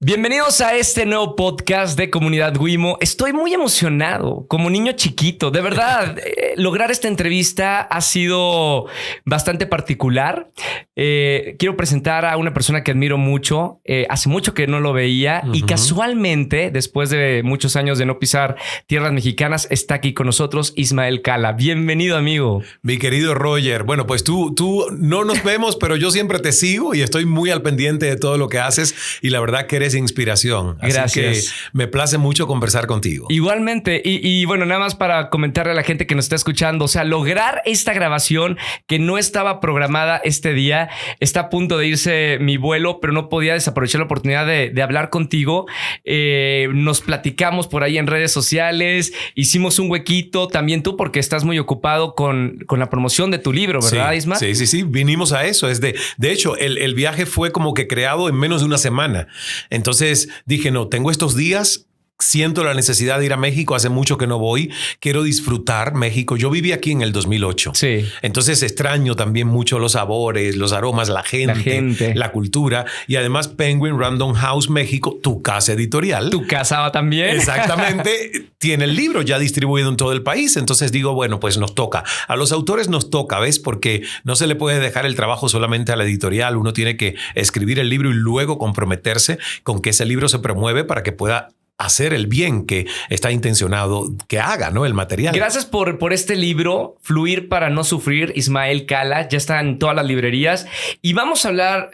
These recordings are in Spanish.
Bienvenidos a este nuevo podcast de Comunidad Wimo. Estoy muy emocionado, como niño chiquito. De verdad, lograr esta entrevista ha sido bastante particular. Quiero presentar a una persona que admiro mucho. Hace mucho que no lo veía y casualmente, después de muchos años de no pisar tierras mexicanas, está aquí con nosotros Ismael Cala. Bienvenido, amigo. Mi querido Roger. Bueno, pues tú no nos vemos, pero yo siempre te sigo y estoy muy al pendiente de todo lo que haces y la verdad que eres inspiración. Gracias. Así que me place mucho conversar contigo. Igualmente. Y bueno, nada más para comentarle a la gente que nos está escuchando, o sea, lograr esta grabación que no estaba programada este día, está a punto de irse mi vuelo, pero no podía desaprovechar la oportunidad de hablar contigo. Nos platicamos por ahí en redes sociales, hicimos un huequito, también tú, porque estás muy ocupado con la promoción de tu libro, ¿verdad, Isma? Sí. Vinimos a eso. De hecho, el viaje fue como que creado en menos de una semana. Entonces dije, no, tengo estos días. Siento la necesidad de ir a México. Hace mucho que no voy. Quiero disfrutar México. Yo viví aquí en el 2008. Sí. Entonces extraño también mucho los sabores, los aromas, la gente, la cultura. Y además Penguin Random House México, tu casa editorial. Tu casa también. Exactamente. Tiene el libro ya distribuido en todo el país. Entonces digo, bueno, pues nos toca. A los autores nos toca, ¿ves? Porque no se le puede dejar el trabajo solamente a la editorial. Uno tiene que escribir el libro y luego comprometerse con que ese libro se promueve para que pueda hacer el bien que está intencionado que haga, ¿no? El material. Gracias por este libro, Fluir para no sufrir, Ismael Cala. Ya está en todas las librerías. Y vamos a hablar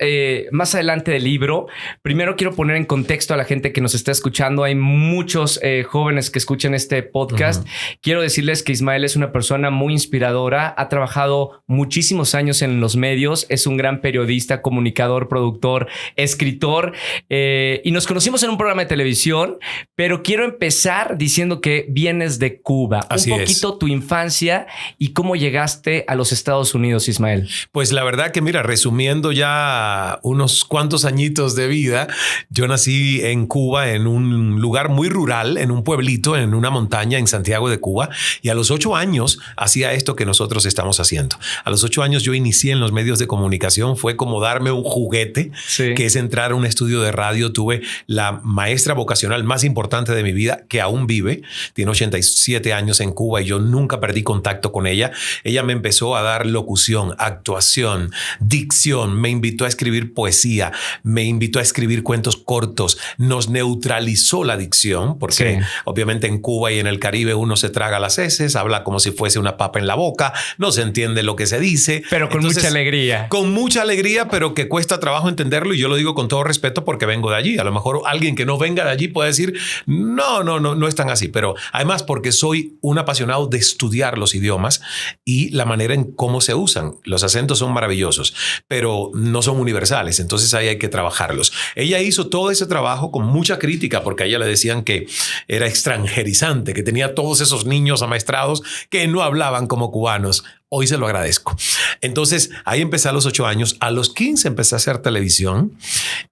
más adelante del libro. Primero quiero poner en contexto a la gente que nos está escuchando. Hay muchos jóvenes que escuchan este podcast. Quiero decirles que Ismael es una persona muy inspiradora. Ha trabajado muchísimos años en los medios. Es un gran periodista, comunicador, productor, escritor. Y nos conocimos en un programa de televisión. Pero quiero empezar diciendo que vienes de Cuba. Así un poquito tu infancia y cómo llegaste a los Estados Unidos, Ismael. Pues la verdad que mira, resumiendo ya unos cuantos añitos de vida, yo nací en Cuba en un lugar muy rural, en un pueblito, en una montaña en Santiago de Cuba. Y a los 8 años hacía esto que nosotros estamos haciendo. A los 8 años yo inicié en los medios de comunicación. Fue como darme un juguete, que es entrar a un estudio de radio. Tuve la maestra vocacional más importante de mi vida, que aún vive, tiene 87 años en Cuba y yo nunca perdí contacto con ella. Ella me empezó a dar locución, actuación, dicción, me invitó a escribir poesía, me invitó a escribir cuentos cortos, nos neutralizó la dicción, porque obviamente en Cuba y en el Caribe uno se traga las heces, habla como si fuese una papa en la boca, no se entiende lo que se dice. Pero con mucha alegría. Con mucha alegría, pero que cuesta trabajo entenderlo y yo lo digo con todo respeto porque vengo de allí. A lo mejor alguien que no venga de allí puede decir no es tan así, pero además porque soy un apasionado de estudiar los idiomas y la manera en cómo se usan. Los acentos son maravillosos, pero no son universales, entonces ahí hay que trabajarlos. Ella hizo todo ese trabajo con mucha crítica porque a ella le decían que era extranjerizante, que tenía todos esos niños amaestrados que no hablaban como cubanos. Hoy se lo agradezco. Entonces ahí empecé a los 8 años. A los 15 empecé a hacer televisión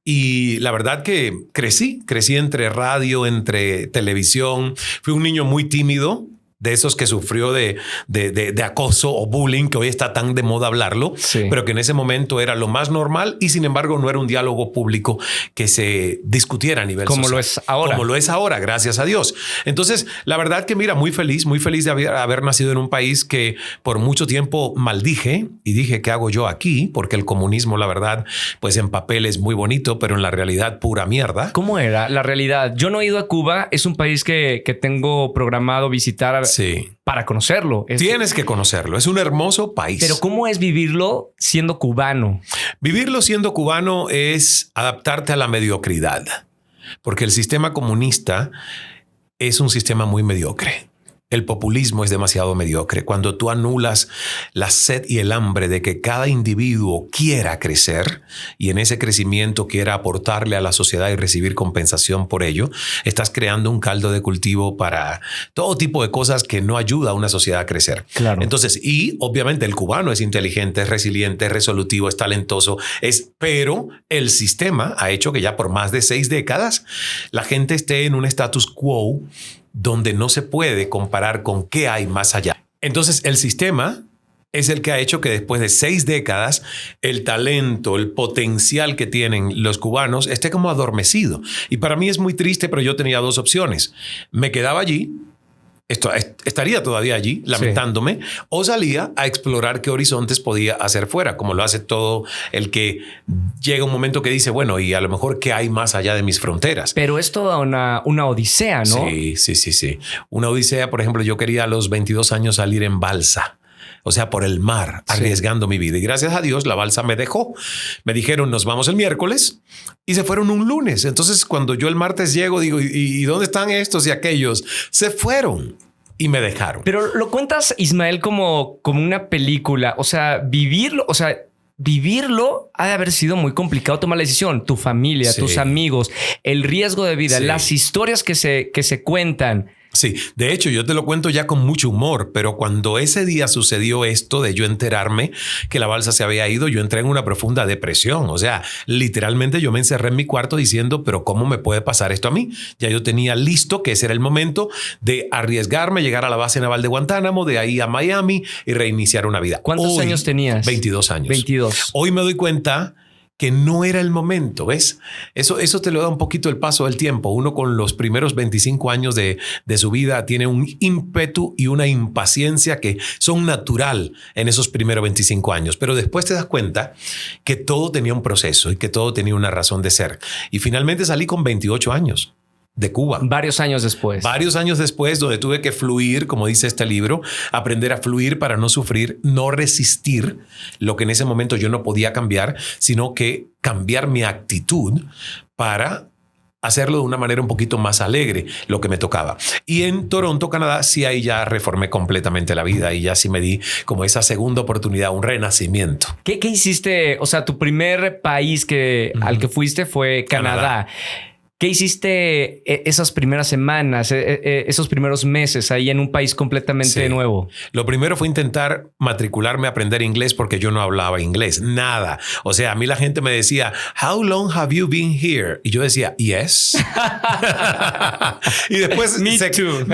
y la verdad que crecí entre radio, entre televisión. Fui un niño muy tímido, de esos que sufrió de acoso o bullying, que hoy está tan de moda hablarlo, pero que en ese momento era lo más normal y sin embargo no era un diálogo público que se discutiera a nivel social. Como lo es ahora, gracias a Dios. Entonces, la verdad que mira, muy feliz de haber nacido en un país que por mucho tiempo maldije y dije, ¿qué hago yo aquí? Porque el comunismo, la verdad, pues en papel es muy bonito, pero en la realidad pura mierda. ¿Cómo era la realidad? Yo no he ido a Cuba, es un país que tengo programado visitar para conocerlo. Tienes que conocerlo. Es un hermoso país. Pero ¿cómo es vivirlo siendo cubano? Vivirlo siendo cubano es adaptarte a la mediocridad, porque el sistema comunista es un sistema muy mediocre. El populismo es demasiado mediocre. Cuando tú anulas la sed y el hambre de que cada individuo quiera crecer y en ese crecimiento quiera aportarle a la sociedad y recibir compensación por ello, estás creando un caldo de cultivo para todo tipo de cosas que no ayuda a una sociedad a crecer. Claro. Entonces, y obviamente el cubano es inteligente, es resiliente, es resolutivo, es talentoso, pero el sistema ha hecho que ya por más de 6 décadas la gente esté en un status quo donde no se puede comparar con qué hay más allá. Entonces el sistema es el que ha hecho que después de 6 décadas el talento, el potencial que tienen los cubanos esté como adormecido. Y para mí es muy triste, pero yo tenía 2 opciones. Me quedaba allí, estaría todavía allí lamentándome, o salía a explorar qué horizontes podía hacer fuera, como lo hace todo el que llega un momento que dice, bueno, y a lo mejor qué hay más allá de mis fronteras. Pero es toda una odisea, ¿no? Sí. Una odisea, por ejemplo, yo quería a los 22 años salir en balsa. O sea, por el mar, arriesgando mi vida. Y gracias a Dios, la balsa me dejó. Me dijeron, nos vamos el miércoles y se fueron un lunes. Entonces, cuando yo el martes llego, digo, ¿y dónde están estos y aquellos? Se fueron y me dejaron. Pero lo cuentas, Ismael, como una película. O sea, vivirlo ha de haber sido muy complicado tomar la decisión. Tu familia, tus amigos, el riesgo de vida, las historias que se cuentan. Sí, de hecho yo te lo cuento ya con mucho humor, pero cuando ese día sucedió esto de yo enterarme que la balsa se había ido, yo entré en una profunda depresión. O sea, literalmente yo me encerré en mi cuarto diciendo, pero ¿cómo me puede pasar esto a mí? Ya yo tenía listo que ese era el momento de arriesgarme, llegar a la base naval de Guantánamo, de ahí a Miami y reiniciar una vida. ¿Cuántos años tenías? 22 años. 22. Hoy me doy cuenta que no era el momento, ¿ves? Eso te lo da un poquito el paso del tiempo. Uno con los primeros 25 años de su vida tiene un ímpetu y una impaciencia que son natural en esos primeros 25 años. Pero después te das cuenta que todo tenía un proceso y que todo tenía una razón de ser. Y finalmente salí con 28 años. De Cuba. Varios años después, donde tuve que fluir, como dice este libro, aprender a fluir para no sufrir, no resistir lo que en ese momento yo no podía cambiar, sino que cambiar mi actitud para hacerlo de una manera un poquito más alegre, lo que me tocaba. Y en Toronto, Canadá, sí, ahí ya reformé completamente la vida y ya sí me di como esa segunda oportunidad, un renacimiento. ¿Qué hiciste? O sea, tu primer país al que fuiste fue Canadá. ¿Qué hiciste esas primeras semanas, esos primeros meses ahí en un país completamente nuevo? Lo primero fue intentar matricularme a aprender inglés porque yo no hablaba inglés, nada. O sea, a mí la gente me decía, "How long have you been here?" Y yo decía, "Yes." Y después Me too.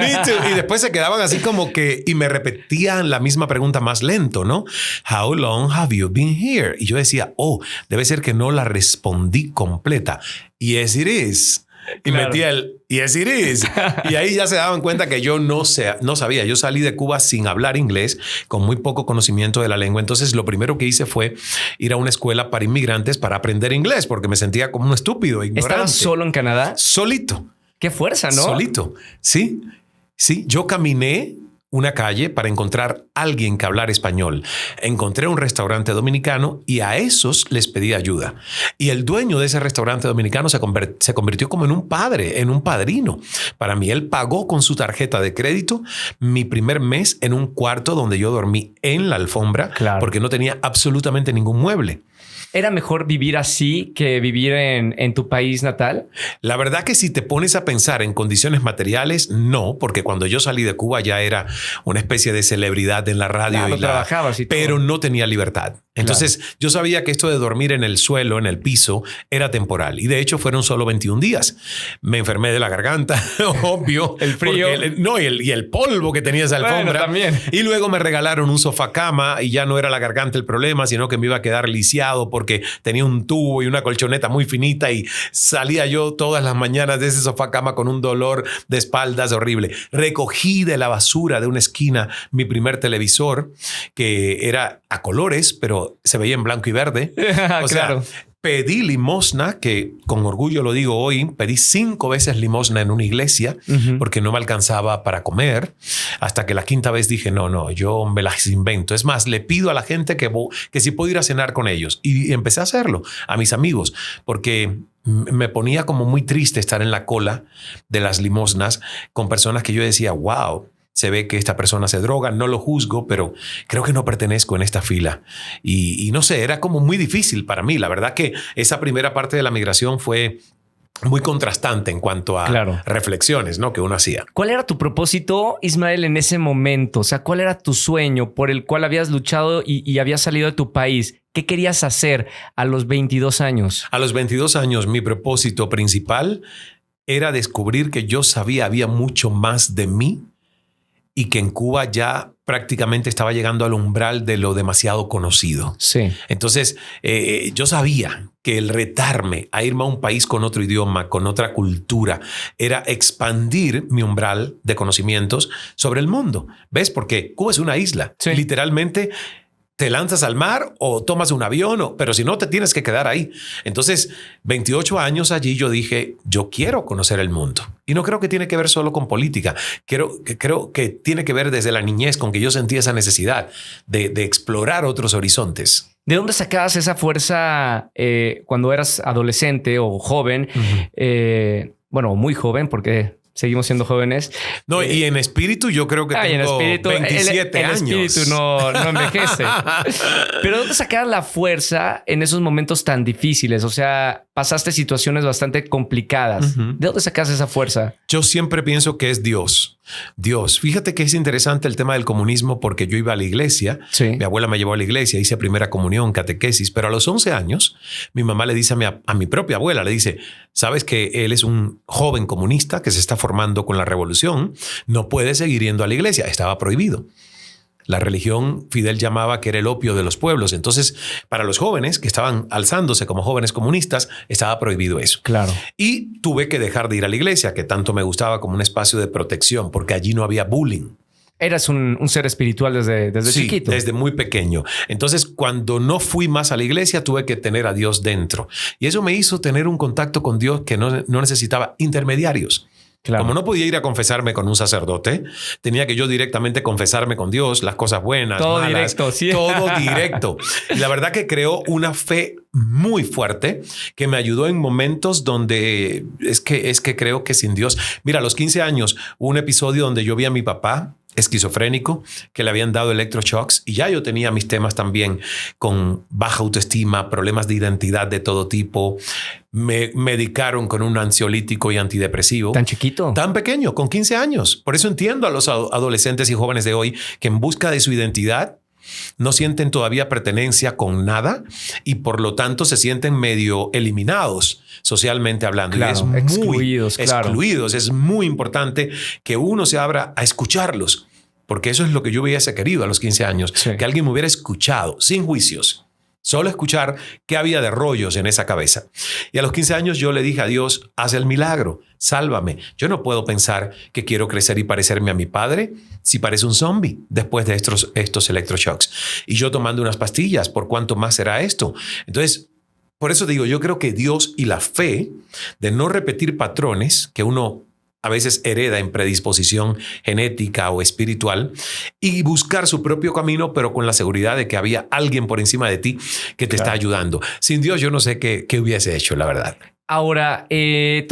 Y después se quedaban así como que y me repetían la misma pregunta más lento, ¿no? "How long have you been here?" Y yo decía, "Oh, debe ser que no la respondí completa." Yes, it is. Y claro. metía el yes, it is. Y ahí ya se daban cuenta que yo no sabía. Yo salí de Cuba sin hablar inglés, con muy poco conocimiento de la lengua. Entonces, lo primero que hice fue ir a una escuela para inmigrantes para aprender inglés, porque me sentía como un estúpido, ignorante. ¿Estabas solo en Canadá? Solito. Qué fuerza, ¿no? Solito. Sí. Yo caminé una calle para encontrar a alguien que hablara español. Encontré un restaurante dominicano y a esos les pedí ayuda. Y el dueño de ese restaurante dominicano se convirtió como en un padre, en un padrino. Para mí, él pagó con su tarjeta de crédito mi primer mes en un cuarto donde yo dormí en la alfombra, porque no tenía absolutamente ningún mueble. ¿Era mejor vivir así que vivir en tu país natal? La verdad que si te pones a pensar en condiciones materiales, no, porque cuando yo salí de Cuba ya era una especie de celebridad en la radio. Claro, trabajabas y todo. Pero no tenía libertad. Entonces yo sabía que esto de dormir en el suelo, en el piso, era temporal. Y de hecho fueron solo 21 días. Me enfermé de la garganta, obvio. El frío. Y el polvo que tenía esa alfombra. Bueno, también. Y luego me regalaron un sofá cama y ya no era la garganta el problema, sino que me iba a quedar lisiado porque tenía un tubo y una colchoneta muy finita y salía yo todas las mañanas de ese sofá cama con un dolor de espaldas horrible. Recogí de la basura de una esquina mi primer televisor, que era a colores, pero se veía en blanco y verde. O sea, pedí limosna, que con orgullo lo digo hoy, pedí 5 veces limosna en una iglesia porque no me alcanzaba para comer, hasta que la 5ª vez dije, no, yo me las invento. Es más, le pido a la gente que si puedo ir a cenar con ellos. Y empecé a hacerlo, a mis amigos, porque me ponía como muy triste estar en la cola de las limosnas con personas que yo decía, wow, se ve que esta persona se droga, no lo juzgo, pero creo que no pertenezco en esta fila. Y no sé, era como muy difícil para mí. La verdad que esa primera parte de la migración fue muy contrastante en cuanto a reflexiones, ¿no?, que uno hacía. ¿Cuál era tu propósito, Ismael, en ese momento? O sea, ¿cuál era tu sueño por el cual habías luchado y habías salido de tu país? ¿Qué querías hacer a los 22 años? A los 22 años, mi propósito principal era descubrir que yo sabía había mucho más de mí y que en Cuba ya prácticamente estaba llegando al umbral de lo demasiado conocido. Sí. Entonces, yo sabía que el retarme a irme a un país con otro idioma, con otra cultura, era expandir mi umbral de conocimientos sobre el mundo. ¿Ves? Porque Cuba es una isla. Sí. Literalmente te lanzas al mar o tomas un avión, pero si no te tienes que quedar ahí. Entonces, 28 años allí yo dije, yo quiero conocer el mundo. Y no creo que tiene que ver solo con política. Creo que tiene que ver desde la niñez con que yo sentí esa necesidad de explorar otros horizontes. ¿De dónde sacabas esa fuerza cuando eras adolescente o joven? Bueno, muy joven, porque seguimos siendo jóvenes. No, y en espíritu yo creo que tengo 27 años. El espíritu no envejece. Pero ¿dónde sacabas la fuerza en esos momentos tan difíciles? O sea, pasaste situaciones bastante complicadas. ¿De dónde sacas esa fuerza? Yo siempre pienso que es Dios. Dios. Fíjate que es interesante el tema del comunismo porque yo iba a la iglesia. Sí. Mi abuela me llevó a la iglesia, hice primera comunión, catequesis, pero a los 11 años mi mamá le dice a mi propia abuela, le dice, sabes que él es un joven comunista que se está formando con la revolución, no puede seguir yendo a la iglesia, estaba prohibido. La religión Fidel llamaba que era el opio de los pueblos. Entonces, para los jóvenes que estaban alzándose como jóvenes comunistas, estaba prohibido eso. Claro. Y tuve que dejar de ir a la iglesia, que tanto me gustaba como un espacio de protección, porque allí no había bullying. Eras un ser espiritual desde Sí, chiquito. desde muy pequeño. Entonces, cuando no fui más a la iglesia, tuve que tener a Dios dentro. Y eso me hizo tener un contacto con Dios que no necesitaba intermediarios. Claro. Como no podía ir a confesarme con un sacerdote, tenía que yo directamente confesarme con Dios, las cosas buenas, todo malas, directo, sí. todo directo. Y la verdad que creó una fe muy fuerte que me ayudó en momentos donde es que creo que sin Dios. Mira, a los 15 años hubo un episodio donde yo vi a mi papá esquizofrénico, que le habían dado electroshocks y ya yo tenía mis temas también con baja autoestima, problemas de identidad de todo tipo. Me medicaron con un ansiolítico y antidepresivo. ¿Tan chiquito? Tan pequeño, con 15 años. Por eso entiendo a los adolescentes y jóvenes de hoy que en busca de su identidad no sienten todavía pertenencia con nada y por lo tanto se sienten medio eliminados socialmente hablando. Claro, y es muy excluidos. excluidos. Es muy importante que uno se abra a escucharlos, porque eso es lo que yo hubiese querido a los 15 años, sí. Que alguien me hubiera escuchado sin juicios. Solo escuchar qué había de rollos en esa cabeza. Y a los 15 años yo le dije a Dios, haz el milagro, sálvame. Yo no puedo pensar que quiero crecer y parecerme a mi padre si parece un zombie después de estos electroshocks. Y yo tomando unas pastillas, ¿por cuánto más será esto? Entonces, por eso digo, yo creo que Dios y la fe de no repetir patrones que uno a veces hereda en predisposición genética o espiritual y buscar su propio camino, pero con la seguridad de que había alguien por encima de ti que te está ayudando. Sin Dios, yo no sé qué hubiese hecho, la verdad. Ahora, tu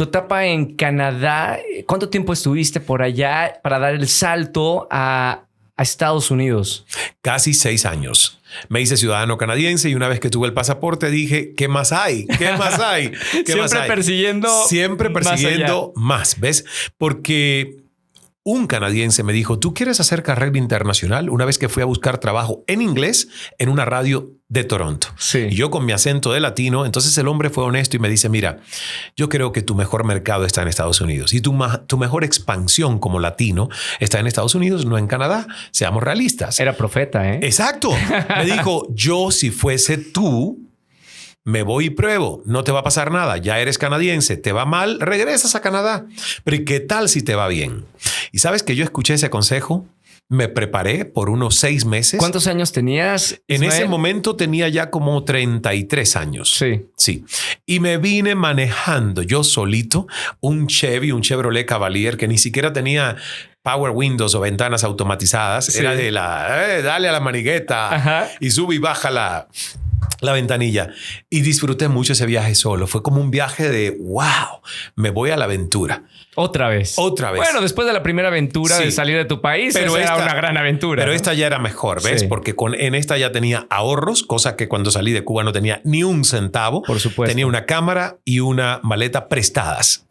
etapa en Canadá, ¿cuánto tiempo estuviste por allá para dar el salto a Estados Unidos? Casi 6 años. Me hice ciudadano canadiense y una vez que tuve el pasaporte dije, ¿qué más hay? ¿Qué más hay? ¿Qué más hay? Siempre persiguiendo más, ¿ves? Porque un canadiense me dijo, ¿tú quieres hacer carrera internacional? Una vez que fui a buscar trabajo en inglés en una radio de Toronto. Sí. Y yo con mi acento de latino, entonces el hombre fue honesto y me dice, mira, yo creo que tu mejor mercado está en Estados Unidos y tu mejor expansión como latino está en Estados Unidos, no en Canadá. Seamos realistas. Era profeta, ¿eh? Exacto. Me dijo, yo si fuese tú, me voy y pruebo, no te va a pasar nada, ya eres canadiense, te va mal, regresas a Canadá. Pero ¿y qué tal si te va bien? Y sabes que yo escuché ese consejo, me preparé por unos 6 meses. ¿Cuántos años tenías, En Ismael? ese momento tenía ya como 33 años. Sí. Y me vine manejando yo solito un Chevrolet Cavalier que ni siquiera tenía power windows o ventanas automatizadas. Sí. Era de dale a la manigueta. Ajá. Y sube y baja la ventanilla, y disfruté mucho ese viaje solo. Fue como un viaje de wow, me voy a la aventura. Otra vez. Bueno, después de la primera aventura de salir de tu país, pero era una gran aventura. Pero esta ya era mejor, ¿ves? Sí. Porque en esta ya tenía ahorros, cosa que cuando salí de Cuba no tenía ni un centavo. Por supuesto. Tenía una cámara y una maleta prestadas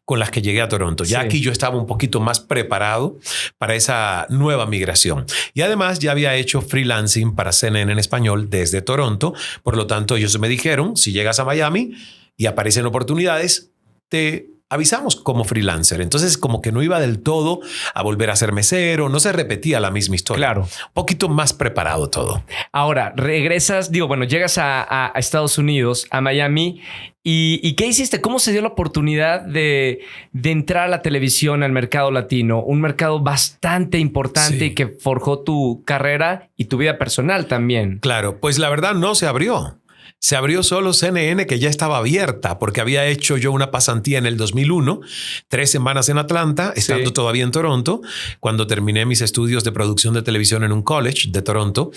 con las que llegué a Toronto. Ya aquí yo estaba un poquito más preparado para esa nueva migración. Y además ya había hecho freelancing para CNN en español desde Toronto. Por lo tanto, ellos me dijeron, si llegas a Miami y aparecen oportunidades, te avisamos como freelancer. Entonces como que no iba del todo a volver a ser mesero, no se repetía la misma historia. Claro. Un poquito más preparado todo. Ahora, regresas, llegas a Estados Unidos, a Miami. ¿Y qué hiciste? ¿Cómo se dio la oportunidad de entrar a la televisión, al mercado latino? Un mercado bastante importante y que forjó tu carrera y tu vida personal también. Claro, pues la verdad no se abrió. Se abrió solo CNN, que ya estaba abierta, porque había hecho yo una pasantía en el 2001, 3 semanas en Atlanta, estando todavía en Toronto, cuando terminé mis estudios de producción de televisión en un college de Toronto.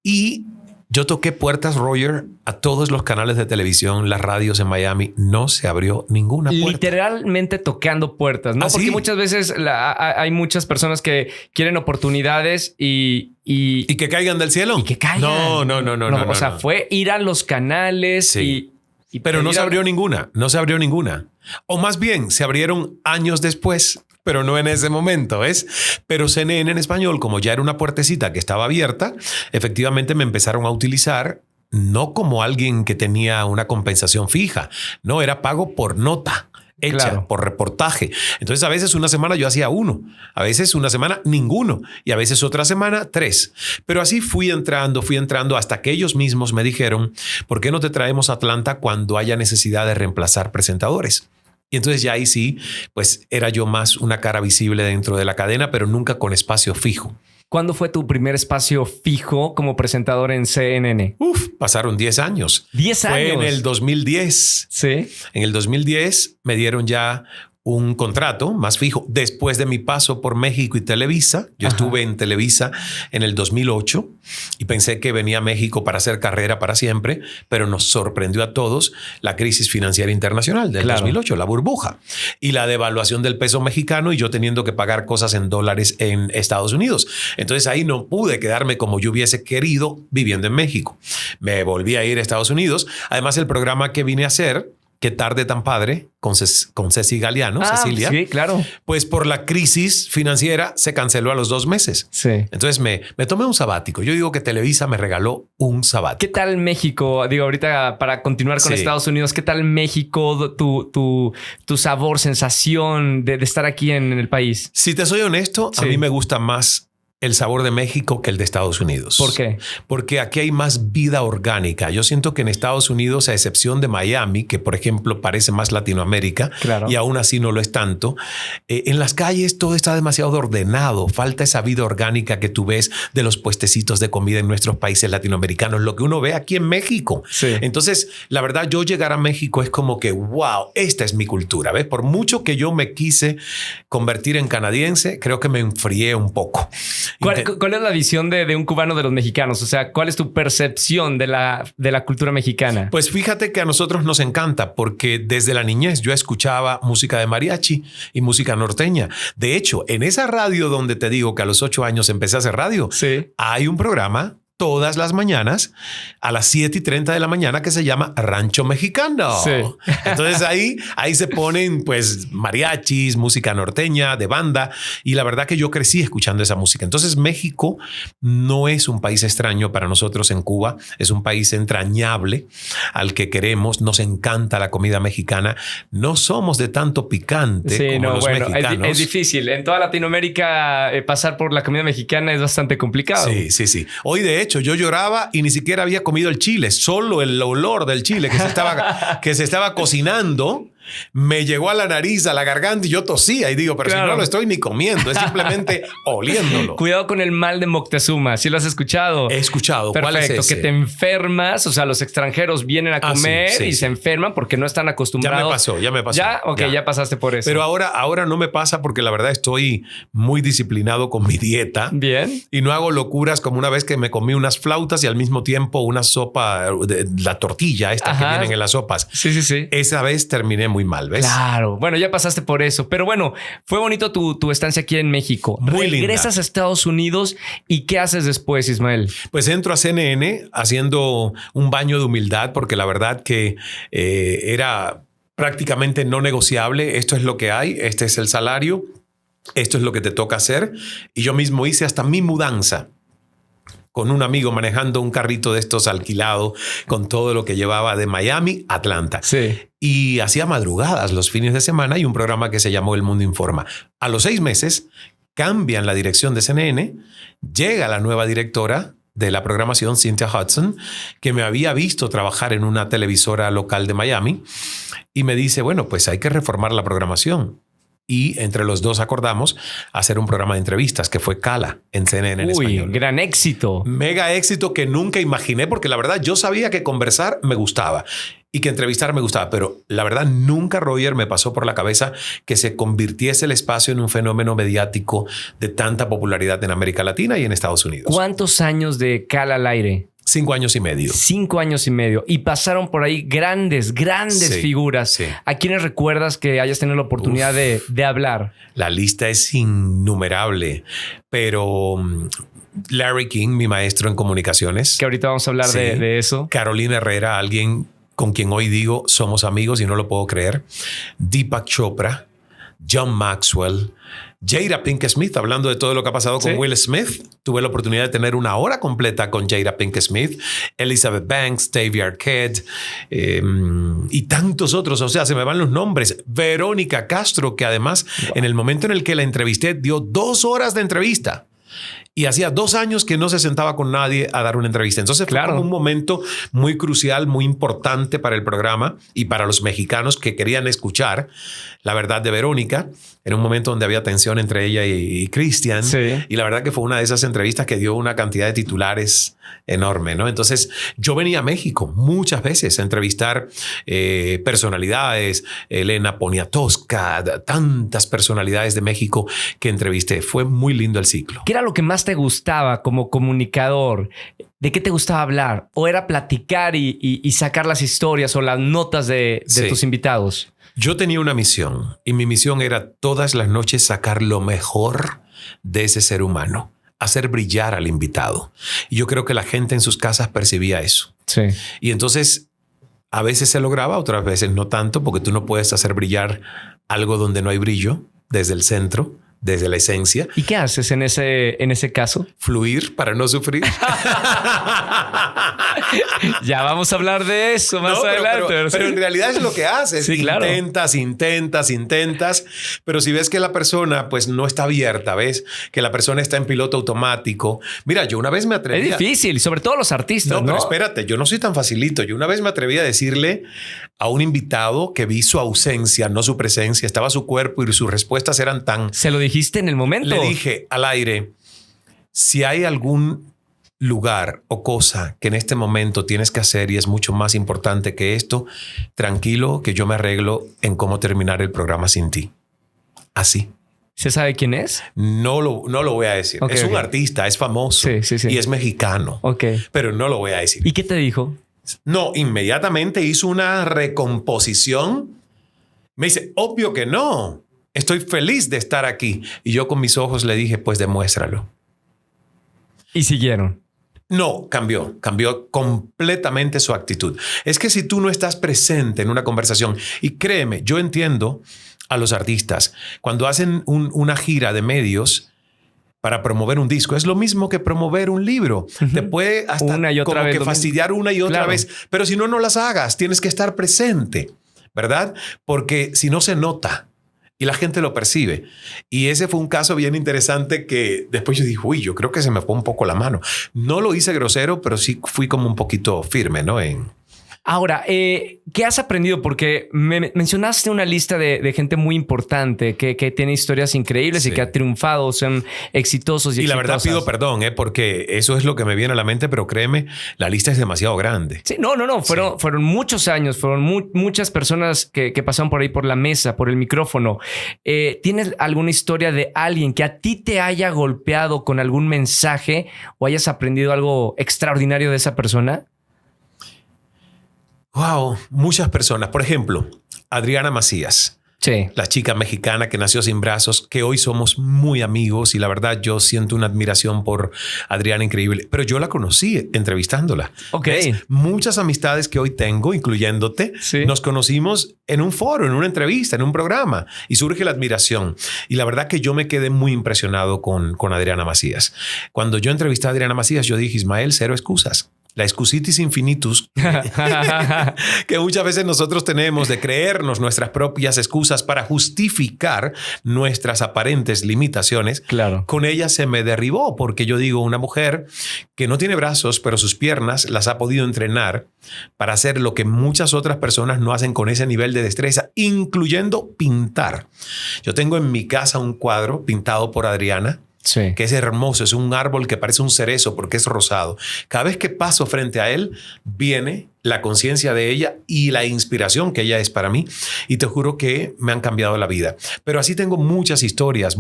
Y yo toqué puertas, Roger, a todos los canales de televisión, las radios en Miami. No se abrió ninguna puerta. Literalmente tocando puertas, ¿no? Porque muchas veces hay muchas personas que quieren oportunidades y que caigan del cielo. Y que caigan. No. O sea, fue ir a los canales pero no se abrió ninguna. No se abrió ninguna. O más bien, se abrieron años después, pero no en ese momento, ¿ves? Pero CNN en español, como ya era una puertecita que estaba abierta, efectivamente me empezaron a utilizar no como alguien que tenía una compensación fija. No, era pago por nota. Hecha por reportaje. Entonces a veces una semana yo hacía 1, a veces una semana ninguno y a veces otra semana 3. Pero así fui entrando hasta que ellos mismos me dijeron, ¿por qué no te traemos a Atlanta cuando haya necesidad de reemplazar presentadores? Y entonces ya ahí sí, pues era yo más una cara visible dentro de la cadena, pero nunca con espacio fijo. ¿Cuándo fue tu primer espacio fijo como presentador en CNN? Pasaron 10 años. 10 años. Fue en el 2010. Sí. En el 2010 me dieron ya un contrato más fijo después de mi paso por México y Televisa. Yo estuve en Televisa en el 2008 y pensé que venía a México para hacer carrera para siempre, pero nos sorprendió a todos la crisis financiera internacional del 2008, la burbuja y la devaluación del peso mexicano y yo teniendo que pagar cosas en dólares en Estados Unidos. Entonces ahí no pude quedarme como yo hubiese querido viviendo en México. Me volví a ir a Estados Unidos. Además, el programa que vine a hacer, Qué tarde tan padre, con Ceci Galeano, Cecilia. Sí, claro. Pues por la crisis financiera se canceló a los 2 meses. Sí. Entonces me tomé un sabático. Yo digo que Televisa me regaló un sabático. ¿Qué tal México? Digo, ahorita para continuar con Estados Unidos, ¿qué tal México? Tu sabor, sensación de estar aquí en el país. Si te soy honesto, a mí me gusta más el sabor de México que el de Estados Unidos. ¿Por qué? Porque aquí hay más vida orgánica. Yo siento que en Estados Unidos, a excepción de Miami, que por ejemplo parece más Latinoamérica, y aún así no lo es tanto, en las calles todo está demasiado ordenado. Falta esa vida orgánica que tú ves de los puestecitos de comida en nuestros países latinoamericanos, lo que uno ve aquí en México. Sí. Entonces, la verdad, yo llegar a México es como que, wow, esta es mi cultura. ¿Ves? Por mucho que yo me quise convertir en canadiense, creo que me enfrié un poco. ¿Cuál es la visión de un cubano de los mexicanos? O sea, ¿cuál es tu percepción de la cultura mexicana? Pues fíjate que a nosotros nos encanta porque desde la niñez yo escuchaba música de mariachi y música norteña. De hecho, en esa radio donde te digo que a los 8 años empecé a hacer radio, hay un programa todas las mañanas a las 7:30 de la mañana que se llama Rancho Mexicano. Sí. Entonces ahí se ponen pues mariachis, música norteña de banda y la verdad que yo crecí escuchando esa música. Entonces México no es un país extraño para nosotros en Cuba, es un país entrañable al que queremos, nos encanta la comida mexicana, no somos de tanto picante como los mexicanos. Es difícil, en toda Latinoamérica pasar por la comida mexicana es bastante complicado. Sí. Hoy de hecho yo lloraba y ni siquiera había comido el chile, solo el olor del chile que se estaba cocinando me llegó a la nariz, a la garganta y yo tosía y digo, pero si no lo estoy ni comiendo, es simplemente oliéndolo. Cuidado con el mal de Moctezuma, ¿sí lo has escuchado? He escuchado. Perfecto, ¿cuál es ese? Que te enfermas, o sea, los extranjeros vienen a comer y se enferman porque no están acostumbrados. Ya me pasó. ¿Ya? Ok, ya pasaste por eso. Pero ahora no me pasa porque la verdad estoy muy disciplinado con mi dieta. Bien. Y no hago locuras como una vez que me comí unas flautas y al mismo tiempo una sopa, la tortilla esta que vienen en las sopas. Sí. Esa vez terminé muy mal, ¿ves? Claro. Bueno, ya pasaste por eso. Pero bueno, fue bonito tu estancia aquí en México. Muy Regresas linda. a Estados Unidos y ¿qué haces después, Ismael? Pues entro a CNN haciendo un baño de humildad porque la verdad que era prácticamente no negociable. Esto es lo que hay, este es el salario, esto es lo que te toca hacer. Y yo mismo hice hasta mi mudanza con un amigo manejando un carrito de estos alquilado con todo lo que llevaba de Miami a Atlanta. Sí. Y hacía madrugadas los fines de semana y un programa que se llamó El Mundo Informa. A los 6 meses cambian la dirección de CNN, llega la nueva directora de la programación, Cynthia Hudson, que me había visto trabajar en una televisora local de Miami y me dice, bueno, pues hay que reformar la programación. Y entre los dos acordamos hacer un programa de entrevistas que fue Cala en CNN en español. Gran éxito. Mega éxito que nunca imaginé, porque la verdad yo sabía que conversar me gustaba y que entrevistar me gustaba, pero la verdad nunca, Roger, me pasó por la cabeza que se convirtiese el espacio en un fenómeno mediático de tanta popularidad en América Latina y en Estados Unidos. ¿Cuántos años de Cala al aire? 5 años y medio. 5 años y medio. Y pasaron por ahí grandes Sí, figuras. sí. ¿A quiénes recuerdas que hayas tenido la oportunidad de hablar? La lista es innumerable, pero Larry King, mi maestro en comunicaciones. Que ahorita vamos a hablar Sí. de eso. Carolina Herrera, alguien con quien hoy digo somos amigos y no lo puedo creer. Deepak Chopra, John Maxwell, Jada Pinkett Smith, hablando de todo lo que ha pasado con Sí. Will Smith. Tuve la oportunidad de tener una hora completa con Jada Pinkett Smith, Elizabeth Banks, Davey Arquette y tantos otros. O sea, se me van los nombres. Verónica Castro, que además en el momento en el que la entrevisté dio 2 horas de entrevista. Y hacía 2 años que no se sentaba con nadie a dar una entrevista. Entonces fue como un momento muy crucial, muy importante para el programa y para los mexicanos que querían escuchar la verdad de Verónica. En un momento donde había tensión entre ella y Christian. Sí. Y la verdad que fue una de esas entrevistas que dio una cantidad de titulares enorme, ¿no? Entonces yo venía a México muchas veces a entrevistar personalidades, Elena Poniatowska, tantas personalidades de México que entrevisté. Fue muy lindo el ciclo. ¿Qué era lo que más te gustaba como comunicador? ¿De qué te gustaba hablar? ¿O era platicar y sacar las historias o las notas de Sí. tus invitados? Yo tenía una misión y mi misión era todas las noches sacar lo mejor de ese ser humano, hacer brillar al invitado. Y yo creo que la gente en sus casas percibía eso. Sí. Y entonces a veces se lograba, otras veces no tanto, porque tú no puedes hacer brillar algo donde no hay brillo, desde el centro, desde la esencia. ¿Y qué haces en ese caso? Fluir para no sufrir. Ya vamos a hablar de eso más adelante. Pero en realidad es lo que haces. Sí, claro. Intentas. Pero si ves que la persona pues no está abierta, ves que la persona está en piloto automático. Mira, yo una vez me atreví. Es difícil, sobre todo los artistas. No, pero espérate, yo no soy tan facilito. Yo una vez me atreví a decirle a un invitado que vi su ausencia, no su presencia, estaba su cuerpo y sus respuestas eran tan... ¿Se lo dijiste en el momento? Le dije al aire, si hay algún lugar o cosa que en este momento tienes que hacer y es mucho más importante que esto, tranquilo que yo me arreglo en cómo terminar el programa sin ti. Así. ¿Se sabe quién es? No lo voy a decir. Okay, es un okay. artista, es famoso Sí. y es mexicano. Ok. Pero no lo voy a decir. ¿Y qué te dijo? No, inmediatamente hizo una recomposición. Me dice, obvio que no. Estoy feliz de estar aquí. Y yo con mis ojos le dije, pues demuéstralo. Y siguieron. No, cambió completamente su actitud. Es que si tú no estás presente en una conversación, y créeme, yo entiendo a los artistas cuando hacen una gira de medios para promover un disco, es lo mismo que promover un libro. Te puede hasta Una y otra como vez que fastidiar una y otra Claro. vez, pero si no, no las hagas. Tienes que estar presente, ¿verdad? Porque si no se nota. Y la gente lo percibe. Y ese fue un caso bien interesante que después yo dije, uy, yo creo que se me fue un poco la mano. No lo hice grosero, pero sí fui como un poquito firme, ¿no? Ahora, ¿qué has aprendido? Porque me mencionaste una lista de gente muy importante que tiene historias increíbles Sí. y que ha triunfado, son exitosos Y la verdad pido perdón, porque eso es lo que me viene a la mente, pero créeme, la lista es demasiado grande. Sí, no. Fueron muchos años, fueron muchas personas que pasaron por ahí por la mesa, por el micrófono. ¿Tienes alguna historia de alguien que a ti te haya golpeado con algún mensaje o hayas aprendido algo extraordinario de esa persona? Wow, muchas personas. Por ejemplo, Adriana Macías. Sí. La chica mexicana que nació sin brazos, que hoy somos muy amigos y la verdad yo siento una admiración por Adriana increíble, pero yo la conocí entrevistándola. Ok. ¿Ves? Muchas amistades que hoy tengo, incluyéndote, Sí. nos conocimos en un foro, en una entrevista, en un programa y surge la admiración. Y la verdad que yo me quedé muy impresionado con Adriana Macías. Cuando yo entrevisté a Adriana Macías, yo dije, Ismael, cero excusas. La excusitis infinitus que muchas veces nosotros tenemos de creernos nuestras propias excusas para justificar nuestras aparentes limitaciones. Claro. Con ella se me derribó porque yo digo, una mujer que no tiene brazos, pero sus piernas las ha podido entrenar para hacer lo que muchas otras personas no hacen con ese nivel de destreza, incluyendo pintar. Yo tengo en mi casa un cuadro pintado por Adriana, Sí. que es hermoso, es un árbol que parece un cerezo porque es rosado. Cada vez que paso frente a él, viene la conciencia de ella y la inspiración que ella es para mí. Y te juro que me han cambiado la vida. Pero así tengo muchas historias.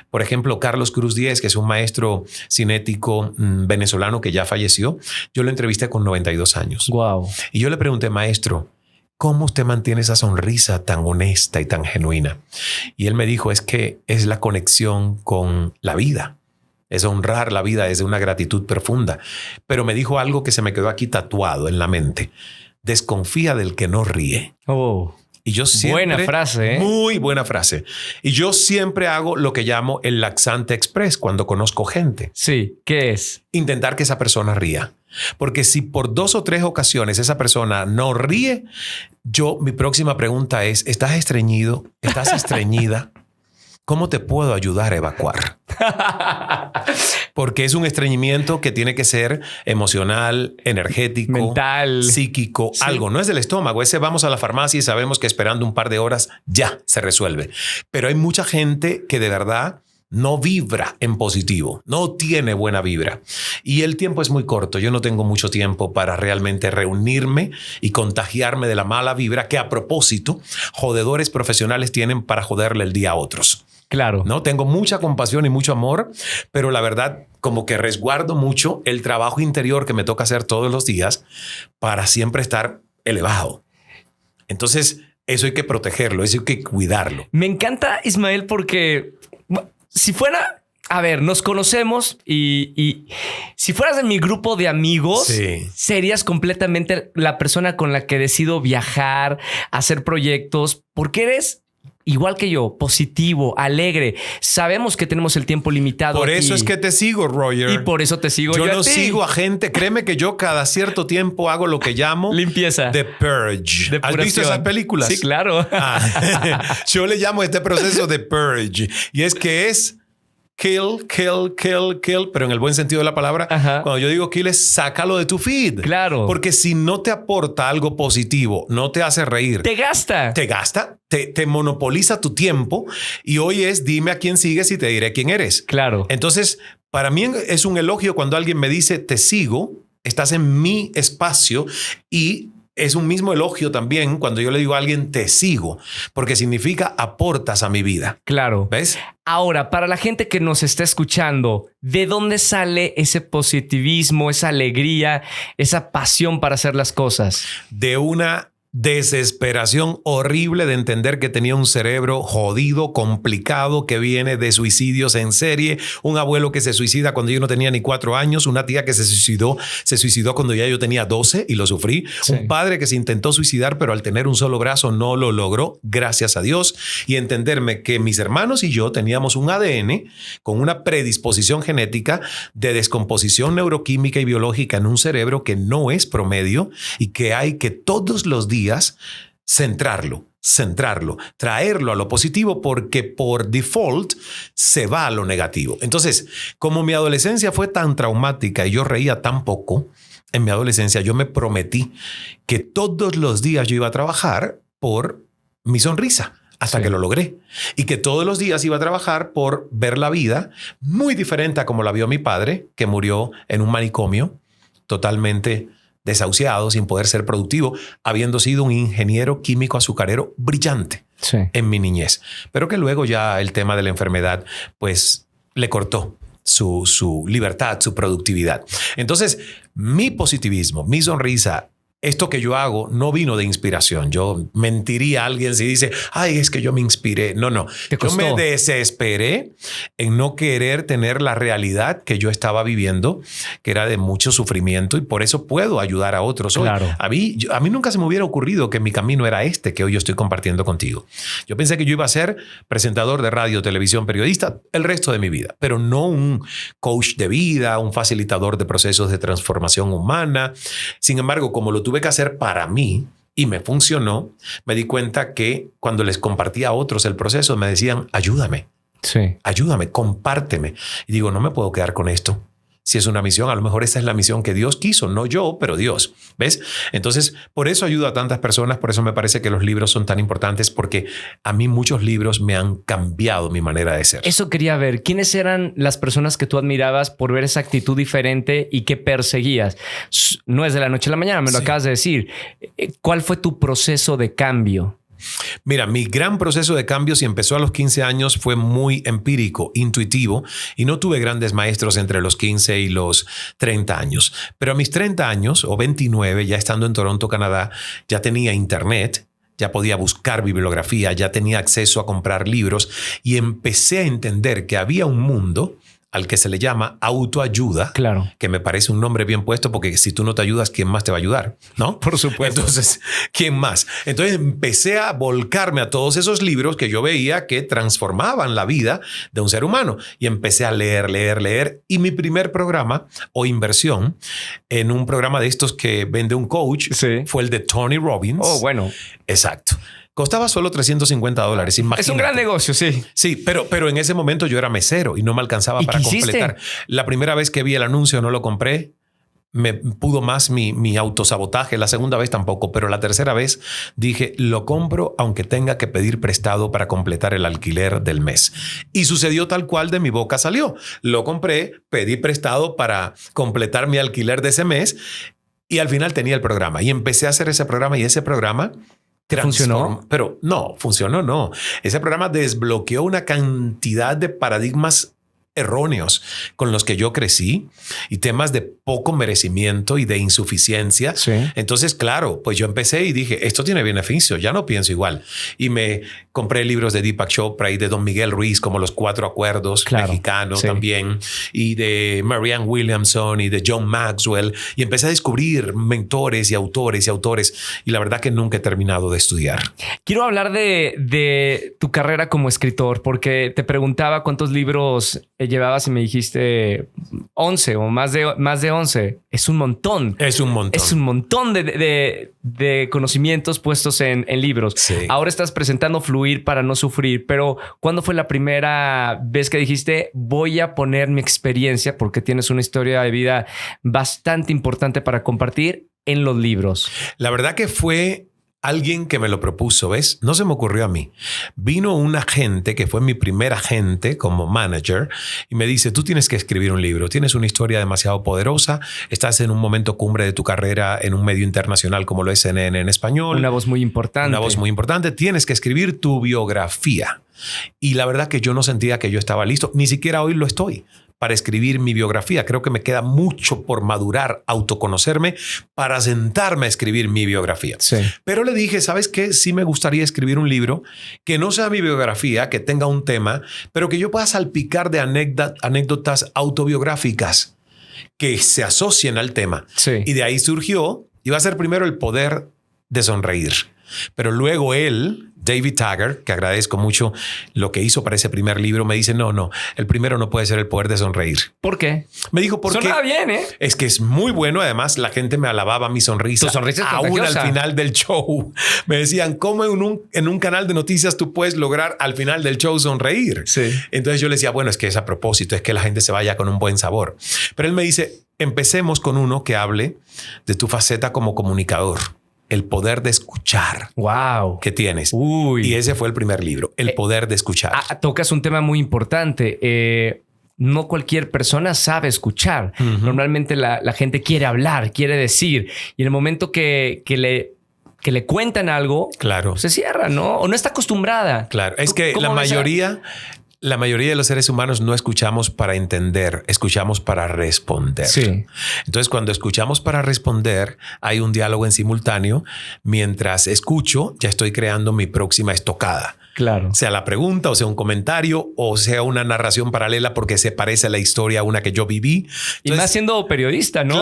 Por ejemplo, Carlos Cruz Díez, que es un maestro cinético venezolano que ya falleció. Yo lo entrevisté con 92 años. Wow. Y yo le pregunté, maestro, ¿cómo usted mantiene esa sonrisa tan honesta y tan genuina? Y él me dijo, es que es la conexión con la vida. Es honrar la vida desde una gratitud profunda. Pero me dijo algo que se me quedó aquí tatuado en la mente. Desconfía del que no ríe. Oh. Y yo siempre... Buena frase, ¿eh? Muy buena frase. Y yo siempre hago lo que llamo el laxante express cuando conozco gente. Sí. ¿Qué es? Intentar que esa persona ría. Porque si por 2 o 3 ocasiones esa persona no ríe, mi próxima pregunta es, ¿estás estreñido? ¿Estás estreñida? ¿Cómo te puedo ayudar a evacuar? Porque es un estreñimiento que tiene que ser emocional, energético, mental, psíquico, sí. Algo. No es del estómago. Ese vamos a la farmacia y sabemos que esperando un par de horas ya se resuelve. Pero hay mucha gente que de verdad no vibra en positivo, no tiene buena vibra. Y el tiempo es muy corto. Yo no tengo mucho tiempo para realmente reunirme y contagiarme de la mala vibra que, a propósito, jodedores profesionales tienen para joderle el día a otros. Claro. No tengo mucha compasión y mucho amor, pero la verdad, como que resguardo mucho el trabajo interior que me toca hacer todos los días para siempre estar elevado. Entonces, eso hay que protegerlo, eso hay que cuidarlo. Me encanta, Ismael, porque si fuera, a ver, nos conocemos y si fueras de mi grupo de amigos, sí, serías completamente la persona con la que decido viajar, hacer proyectos, porque eres igual que yo, positivo, alegre. Sabemos que tenemos el tiempo limitado. Por aquí. Eso es que te sigo, Roger. Y por eso te sigo yo. Yo no sigo a gente. Créeme que yo cada cierto tiempo hago lo que llamo limpieza. The Purge. ¿Has visto esas películas? Sí, claro. Yo le llamo este proceso de Purge. Y es que es kill, pero en el buen sentido de la palabra. Ajá. Cuando yo digo kill es sácalo de tu feed. Claro. Porque si no te aporta algo positivo, no te hace reír. Te gasta. Te monopoliza tu tiempo y hoy es dime a quién sigues y te diré quién eres. Claro. Entonces, para mí es un elogio cuando alguien me dice te sigo, estás en mi espacio, y es un mismo elogio también cuando yo le digo a alguien te sigo, porque significa aportas a mi vida. Claro. ¿Ves? Ahora, para la gente que nos está escuchando, ¿de dónde sale ese positivismo, esa alegría, esa pasión para hacer las cosas? De una desesperación horrible de entender que tenía un cerebro jodido, complicado, que viene de suicidios en serie, un abuelo que se suicida cuando yo no tenía ni 4 años, una tía que se suicidó cuando ya yo tenía 12 y lo sufrí, sí. Un padre que se intentó suicidar pero al tener un solo brazo no lo logró, gracias a Dios, y entenderme que mis hermanos y yo teníamos un ADN con una predisposición genética de descomposición neuroquímica y biológica en un cerebro que no es promedio y que hay que todos los días centrarlo, traerlo a lo positivo, porque por default se va a lo negativo. Entonces, como mi adolescencia fue tan traumática y yo reía tan poco, en mi adolescencia yo me prometí que todos los días yo iba a trabajar por mi sonrisa. Hasta que lo logré. Y que todos los días iba a trabajar por ver la vida muy diferente a como la vio mi padre, que murió en un manicomio totalmente desahuciado, sin poder ser productivo, habiendo sido un ingeniero químico azucarero brillante en mi niñez. Pero que luego ya el tema de la enfermedad pues le cortó su libertad, su productividad. Entonces, mi positivismo, mi sonrisa esto que yo hago no vino de inspiración. Yo mentiría a alguien si dice, ay, es que yo me inspiré. No. Yo me desesperé en no querer tener la realidad que yo estaba viviendo, que era de mucho sufrimiento, y por eso puedo ayudar a otros. Claro. Hoy, a mí nunca se me hubiera ocurrido que mi camino era este que hoy yo estoy compartiendo contigo. Yo pensé que yo iba a ser presentador de radio, televisión, periodista el resto de mi vida, pero no un coach de vida, un facilitador de procesos de transformación humana. Sin embargo, como lo tuve que hacer para mí y me funcionó, me di cuenta que cuando les compartía a otros el proceso, me decían, ayúdame, compárteme. Y digo, no me puedo quedar con esto. Si es una misión, a lo mejor esa es la misión que Dios quiso, no yo, pero Dios. ¿Ves? Entonces, por eso ayudo a tantas personas, por eso me parece que los libros son tan importantes, porque a mí muchos libros me han cambiado mi manera de ser. Eso quería ver. ¿Quiénes eran las personas que tú admirabas por ver esa actitud diferente y que perseguías? No es de la noche a la mañana, me lo acabas de decir. ¿Cuál fue tu proceso de cambio? Mira, mi gran proceso de cambio, si empezó a los 15 años, fue muy empírico, intuitivo, y no tuve grandes maestros entre los 15 y los 30 años. Pero a mis 30 años o 29, ya estando en Toronto, Canadá, ya tenía internet, ya podía buscar bibliografía, ya tenía acceso a comprar libros y empecé a entender que había un mundo al que se le llama autoayuda, claro, que me parece un nombre bien puesto, porque si tú no te ayudas, ¿quién más te va a ayudar? ¿No? Por supuesto. Entonces, ¿quién más? Entonces empecé a volcarme a todos esos libros que yo veía que transformaban la vida de un ser humano, y empecé a leer. Y mi primer programa o inversión en un programa de estos que vende un coach fue el de Tony Robbins. Oh, bueno. Exacto. Costaba solo $350. Imagínate. Es un gran negocio, sí. Sí, pero en ese momento yo era mesero y no me alcanzaba para completar. La primera vez que vi el anuncio no lo compré. Me pudo más mi autosabotaje. La segunda vez tampoco, pero la tercera vez dije, lo compro aunque tenga que pedir prestado para completar el alquiler del mes. Y sucedió tal cual de mi boca salió. Lo compré, pedí prestado para completar mi alquiler de ese mes y al final tenía el programa. Y empecé a hacer ese programa, y ese programa ¿funcionó? Pero no, funcionó, no. Ese programa desbloqueó una cantidad de paradigmas erróneos con los que yo crecí y temas de poco merecimiento y de insuficiencia. Sí. Entonces, claro, pues yo empecé y dije, esto tiene beneficio, ya no pienso igual. Y me compré libros de Deepak Chopra y de Don Miguel Ruiz, como Los 4 Acuerdos, mexicanos también, y de Marianne Williamson y de John Maxwell. Y empecé a descubrir mentores y autores. Y la verdad que nunca he terminado de estudiar. Quiero hablar de tu carrera como escritor, porque te preguntaba cuántos libros llevabas y me dijiste 11 o más de 11. Es un montón. Es un montón de conocimientos puestos en libros. Sí. Ahora estás presentando Fluir para no sufrir, pero ¿cuándo fue la primera vez que dijiste voy a poner mi experiencia, porque tienes una historia de vida bastante importante para compartir, en los libros? La verdad que fue alguien que me lo propuso, ¿ves? No se me ocurrió a mí. Vino un agente que fue mi primer agente como manager y me dice, tú tienes que escribir un libro, tienes una historia demasiado poderosa, estás en un momento cumbre de tu carrera en un medio internacional como lo es CNN en español. Una voz muy importante. Tienes que escribir tu biografía. Y la verdad que yo no sentía que yo estaba listo, ni siquiera hoy lo estoy, para escribir mi biografía. Creo que me queda mucho por madurar, autoconocerme, para sentarme a escribir mi biografía. Sí. Pero le dije, ¿sabes qué? Sí me gustaría escribir un libro que no sea mi biografía, que tenga un tema, pero que yo pueda salpicar de anécdotas autobiográficas que se asocien al tema. Sí. Y de ahí surgió, iba a ser primero El poder de sonreír. Pero luego él, David Taggart, que agradezco mucho lo que hizo para ese primer libro, me dice, no, el primero no puede ser El poder de sonreír. ¿Por qué? Me dijo, porque sonaba bien, ¿eh? Es que es muy bueno. Además, la gente me alababa mi sonrisa. Tu sonrisa es aún contagiosa. Al final del show. Me decían, ¿cómo en un canal de noticias tú puedes lograr al final del show sonreír? Sí. Entonces yo le decía, bueno, es que es a propósito, es que la gente se vaya con un buen sabor. Pero él me dice, empecemos con uno que hable de tu faceta como comunicador. El poder de escuchar. Wow. Que tienes. Uy. Y ese fue el primer libro, El poder de escuchar. Tocas un tema muy importante. No cualquier persona sabe escuchar. Normalmente la gente quiere hablar, quiere decir. Y en el momento que le cuentan algo, claro, se cierra, ¿no? O no está acostumbrada. Claro. Es que la mayoría La mayoría de los seres humanos no escuchamos para entender, escuchamos para responder. Sí. Entonces, cuando escuchamos para responder, hay un diálogo en simultáneo. Mientras escucho, ya estoy creando mi próxima estocada. Claro. Sea la pregunta, o sea un comentario, o sea una narración paralela porque se parece a la historia a una que yo viví. Entonces, y más siendo periodista, ¿no?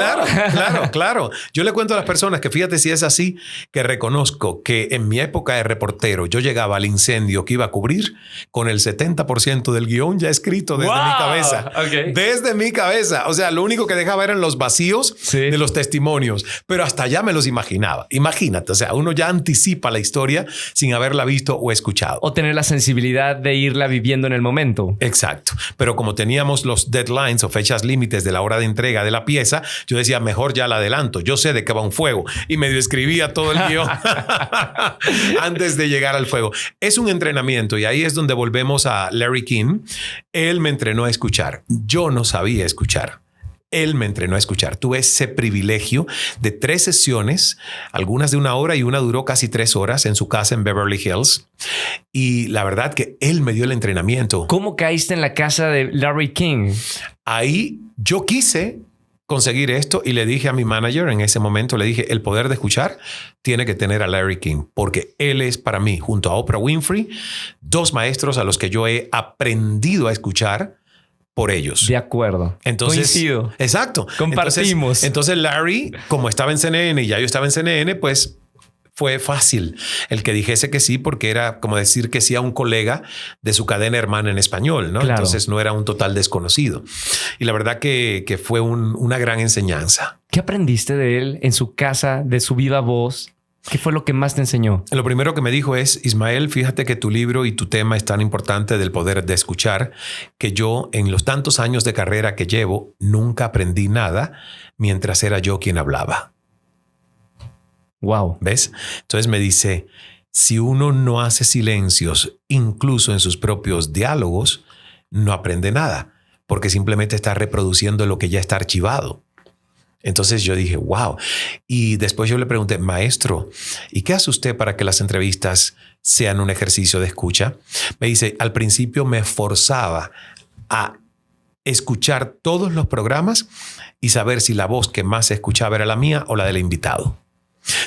Claro. Yo le cuento a las personas que fíjate si es así, que reconozco que en mi época de reportero yo llegaba al incendio que iba a cubrir con el 70% del guión ya escrito desde mi cabeza. Okay. Desde mi cabeza. O sea, lo único que dejaba eran los vacíos de los testimonios, pero hasta allá me los imaginaba. Imagínate, o sea, uno ya anticipa la historia sin haberla visto o escuchado. O tener la sensibilidad de irla viviendo en el momento. Exacto. Pero como teníamos los deadlines o fechas límites de la hora de entrega de la pieza, yo decía, mejor ya la adelanto. Yo sé de qué va un fuego. Y medio escribía todo el guión antes de llegar al fuego. Es un entrenamiento y ahí es donde volvemos a Larry King. Él me entrenó a escuchar. Yo no sabía escuchar. Él me entrenó a escuchar. Tuve ese privilegio de 3 sesiones, algunas de 1 hora y una duró casi 3 horas en su casa en Beverly Hills. Y la verdad que él me dio el entrenamiento. ¿Cómo caíste en la casa de Larry King? Ahí yo quise conseguir esto y le dije a mi manager en ese momento, le dije, el poder de escuchar tiene que tener a Larry King, porque él es para mí, junto a Oprah Winfrey, 2 maestros a los que yo he aprendido a escuchar por ellos. De acuerdo. Entonces, coincido. Exacto. Compartimos. Entonces Larry, como estaba en CNN y ya yo estaba en CNN, pues fue fácil el que dijese que sí, porque era como decir que sí a un colega de su cadena hermana en español, ¿no? Claro. Entonces no era un total desconocido. Y la verdad que fue una gran enseñanza. ¿Qué aprendiste de él en su casa, de su viva voz? ¿Qué fue lo que más te enseñó? Lo primero que me dijo es, Ismael, fíjate que tu libro y tu tema es tan importante del poder de escuchar que yo en los tantos años de carrera que llevo nunca aprendí nada mientras era yo quien hablaba. Wow. ¿Ves? Entonces me dice, si uno no hace silencios, incluso en sus propios diálogos, no aprende nada, porque simplemente está reproduciendo lo que ya está archivado. Entonces yo dije, wow. Y después yo le pregunté, maestro, ¿y qué hace usted para que las entrevistas sean un ejercicio de escucha? Me dice, al principio me forzaba a escuchar todos los programas y saber si la voz que más se escuchaba era la mía o la del invitado.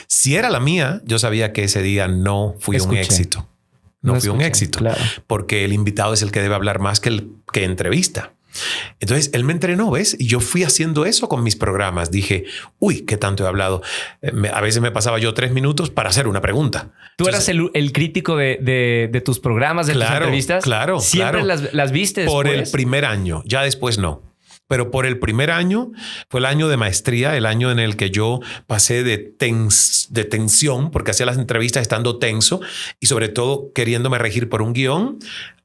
Si era la mía, yo sabía que ese día no fui un éxito. No fui un éxito, claro. Porque el invitado es el que debe hablar más que el que entrevista. Entonces él me entrenó, ¿ves? Y yo fui haciendo eso con mis programas. Dije, uy, qué tanto he hablado. A veces me pasaba yo 3 minutos para hacer una pregunta. Tú eras el crítico de tus programas, de tus entrevistas. Claro. ¿Siempre las viste después? Por el primer año, ya después no. Pero por el primer año fue el año de maestría, el año en el que yo pasé de tensión, porque hacía las entrevistas estando tenso y sobre todo queriéndome regir por un guión,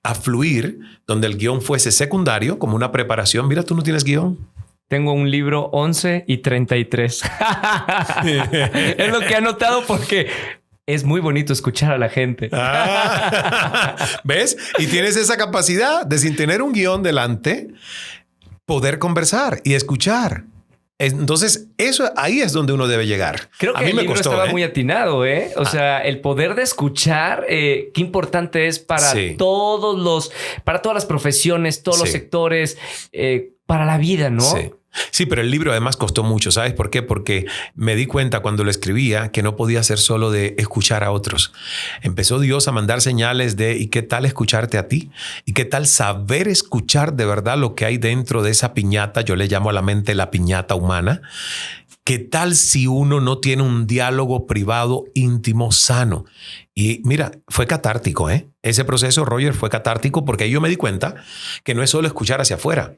a fluir, donde el guión fuese secundario, como una preparación. Mira, tú no tienes guión. Tengo un libro 11 y 33. Es lo que he anotado porque es muy bonito escuchar a la gente. ¿Ves? Y tienes esa capacidad de, sin tener un guión delante, poder conversar y escuchar. Entonces, eso ahí es donde uno debe llegar. Creo que a mí el me libro costó, estaba muy atinado, ¿eh? O sea, el poder de escuchar, qué importante es para para todas las profesiones, todos los sectores, para la vida, ¿no? Sí, pero el libro además costó mucho. ¿Sabes por qué? Porque me di cuenta cuando lo escribía que no podía ser solo de escuchar a otros. Empezó Dios a mandar señales de ¿y qué tal escucharte a ti? ¿Y qué tal saber escuchar de verdad lo que hay dentro de esa piñata? Yo le llamo a la mente la piñata humana. ¿Qué tal si uno no tiene un diálogo privado, íntimo, sano? Y mira, fue catártico, ¿eh? Ese proceso, Roger, fue catártico porque yo me di cuenta que no es solo escuchar hacia afuera.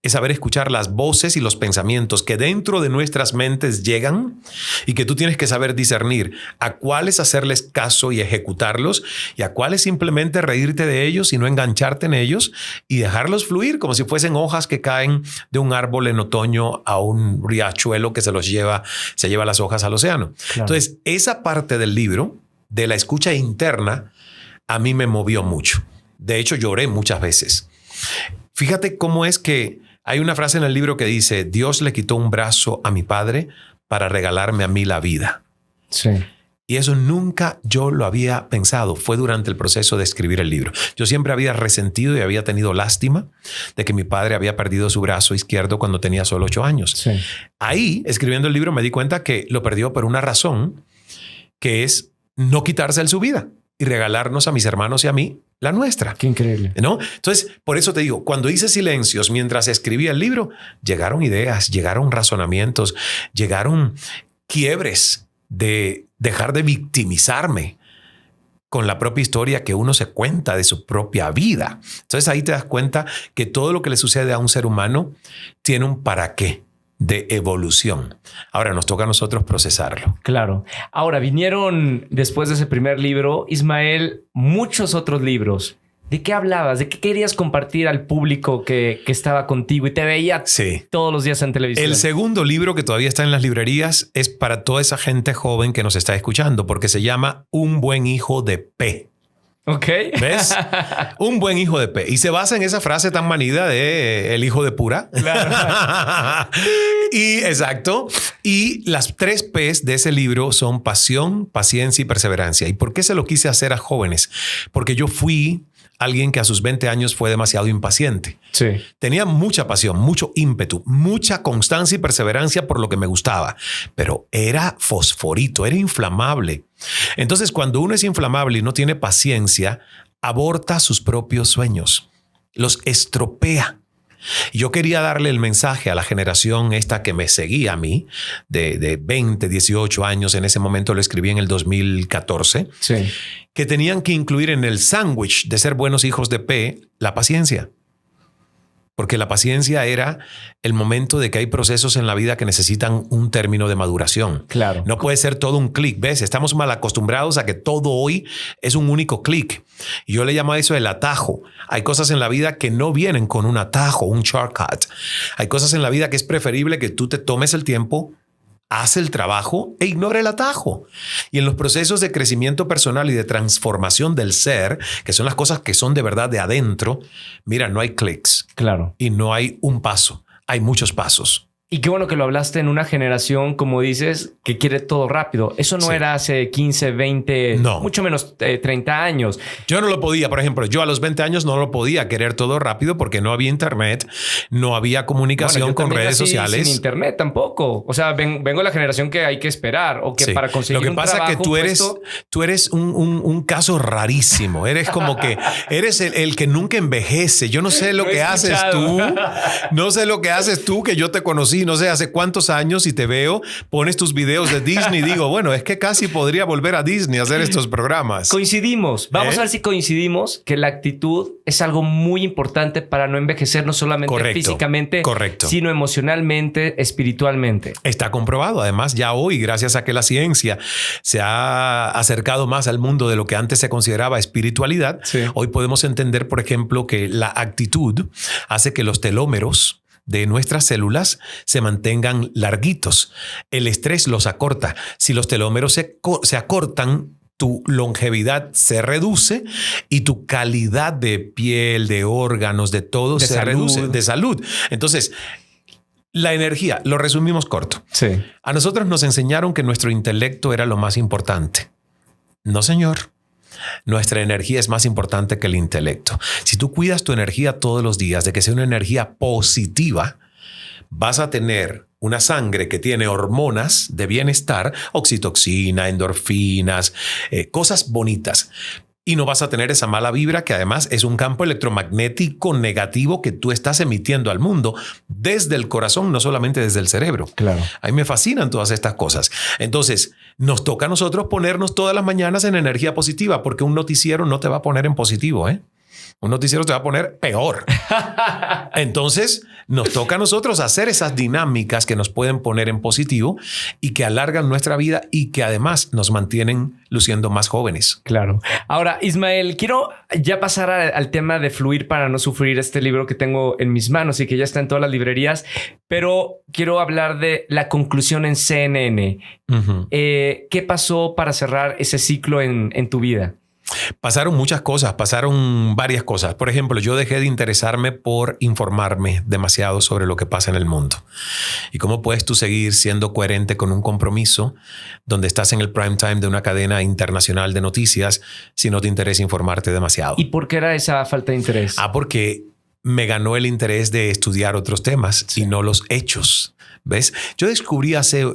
Es saber escuchar las voces y los pensamientos que dentro de nuestras mentes llegan y que tú tienes que saber discernir a cuáles hacerles caso y ejecutarlos y a cuáles simplemente reírte de ellos y no engancharte en ellos y dejarlos fluir como si fuesen hojas que caen de un árbol en otoño a un riachuelo que se lleva las hojas al océano. Claro. Entonces, esa parte del libro de la escucha interna a mí me movió mucho. De hecho, lloré muchas veces. Fíjate cómo es que hay una frase en el libro que dice, Dios le quitó un brazo a mi padre para regalarme a mí la vida. Sí. Y eso nunca yo lo había pensado. Fue durante el proceso de escribir el libro. Yo siempre había resentido y había tenido lástima de que mi padre había perdido su brazo izquierdo cuando tenía solo 8 años. Sí. Ahí, escribiendo el libro, me di cuenta que lo perdió por una razón, que es no quitarse en su vida y regalarnos a mis hermanos y a mí la nuestra. Qué increíble. ¿No? Entonces, por eso te digo, cuando hice silencios mientras escribía el libro, llegaron ideas, llegaron razonamientos, llegaron quiebres de dejar de victimizarme con la propia historia que uno se cuenta de su propia vida. Entonces ahí te das cuenta que todo lo que le sucede a un ser humano tiene un para qué de evolución. Ahora nos toca a nosotros procesarlo. Claro. Ahora vinieron después de ese primer libro, Ismael, muchos otros libros. ¿De qué hablabas? ¿De qué querías compartir al público que estaba contigo y te veía todos los días en televisión? El segundo libro, que todavía está en las librerías, es para toda esa gente joven que nos está escuchando, porque se llama Un buen hijo de P. Ok. ¿Ves? Un buen hijo de P. Y se basa en esa frase tan manida de el hijo de pura. Claro. Y exacto. Y las 3 P's de ese libro son pasión, paciencia y perseverancia. ¿Y por qué se lo quise hacer a jóvenes? Porque yo fui alguien que a sus 20 años fue demasiado impaciente. Sí. Tenía mucha pasión, mucho ímpetu, mucha constancia y perseverancia por lo que me gustaba, pero era fosforito, era inflamable. Entonces, cuando uno es inflamable y no tiene paciencia, aborta sus propios sueños, los estropea. Yo quería darle el mensaje a la generación esta que me seguía a mí, de 20, 18 años. En ese momento lo escribí en el 2014, sí, que tenían que incluir en el sándwich de ser buenos hijos de P la paciencia. Porque la paciencia era el momento de que hay procesos en la vida que necesitan un término de maduración. Claro. No puede ser todo un clic. ¿Ves? Estamos mal acostumbrados a que todo hoy es un único clic. Y yo le llamo a eso el atajo. Hay cosas en la vida que no vienen con un atajo, un shortcut. Hay cosas en la vida que es preferible que tú te tomes el tiempo, haz el trabajo e ignora el atajo. Y en los procesos de crecimiento personal y de transformación del ser, que son las cosas que son de verdad de adentro, mira, no hay clics. Claro. Y no hay un paso, hay muchos pasos. Y qué bueno que lo hablaste en una generación, como dices, que quiere todo rápido. Eso no era hace 15, 20, no, mucho menos 30 años. Yo no lo podía, por ejemplo, yo a los 20 años no lo podía querer todo rápido porque no había internet, no había comunicación con redes sociales. Sin internet tampoco. O sea, vengo de la generación que hay que esperar o que para conseguir un trabajo... Lo que pasa es que tú eres un caso rarísimo. Eres como que eres el que nunca envejece. Yo no sé lo que haces tú. No sé lo que haces tú, que yo te conocí no sé hace cuántos años y te veo, pones tus videos de Disney y digo, bueno, es que casi podría volver a Disney a hacer estos programas. Coincidimos. Vamos a ver si coincidimos que la actitud es algo muy importante para no envejecer, no solamente físicamente, sino emocionalmente, espiritualmente. Está comprobado. Además, ya hoy, gracias a que la ciencia se ha acercado más al mundo de lo que antes se consideraba espiritualidad, hoy podemos entender, por ejemplo, que la actitud hace que los telómeros de nuestras células se mantengan larguitos. El estrés los acorta. Si los telómeros se acortan, tu longevidad se reduce y tu calidad de piel, de órganos, de todo se reduce, de salud. Entonces, la energía, lo resumimos corto. Sí. A nosotros nos enseñaron que nuestro intelecto era lo más importante. No, señor. Nuestra energía es más importante que el intelecto. Si tú cuidas tu energía todos los días, de que sea una energía positiva, vas a tener una sangre que tiene hormonas de bienestar, oxitoxina, endorfinas, cosas bonitas. Y no vas a tener esa mala vibra que además es un campo electromagnético negativo que tú estás emitiendo al mundo desde el corazón, no solamente desde el cerebro. Claro. A mí me fascinan todas estas cosas. Entonces, nos toca a nosotros ponernos todas las mañanas en energía positiva, porque un noticiero no te va a poner en positivo, ¿eh? Un noticiero te va a poner peor. Entonces, nos toca a nosotros hacer esas dinámicas que nos pueden poner en positivo y que alargan nuestra vida y que además nos mantienen luciendo más jóvenes. Claro. Ahora, Ismael, quiero ya pasar al tema de Fluir para no sufrir, este libro que tengo en mis manos y que ya está en todas las librerías, pero quiero hablar de la conclusión en CNN. ¿Qué pasó para cerrar ese ciclo en tu vida? Pasaron muchas cosas, pasaron varias cosas. Por ejemplo, yo dejé de interesarme por informarme demasiado sobre lo que pasa en el mundo. ¿Y cómo puedes tú seguir siendo coherente con un compromiso donde estás en el prime time de una cadena internacional de noticias si no te interesa informarte demasiado? ¿Y por qué era esa falta de interés? Porque me ganó el interés de estudiar otros temas y no los hechos. ¿Ves? Yo descubrí hace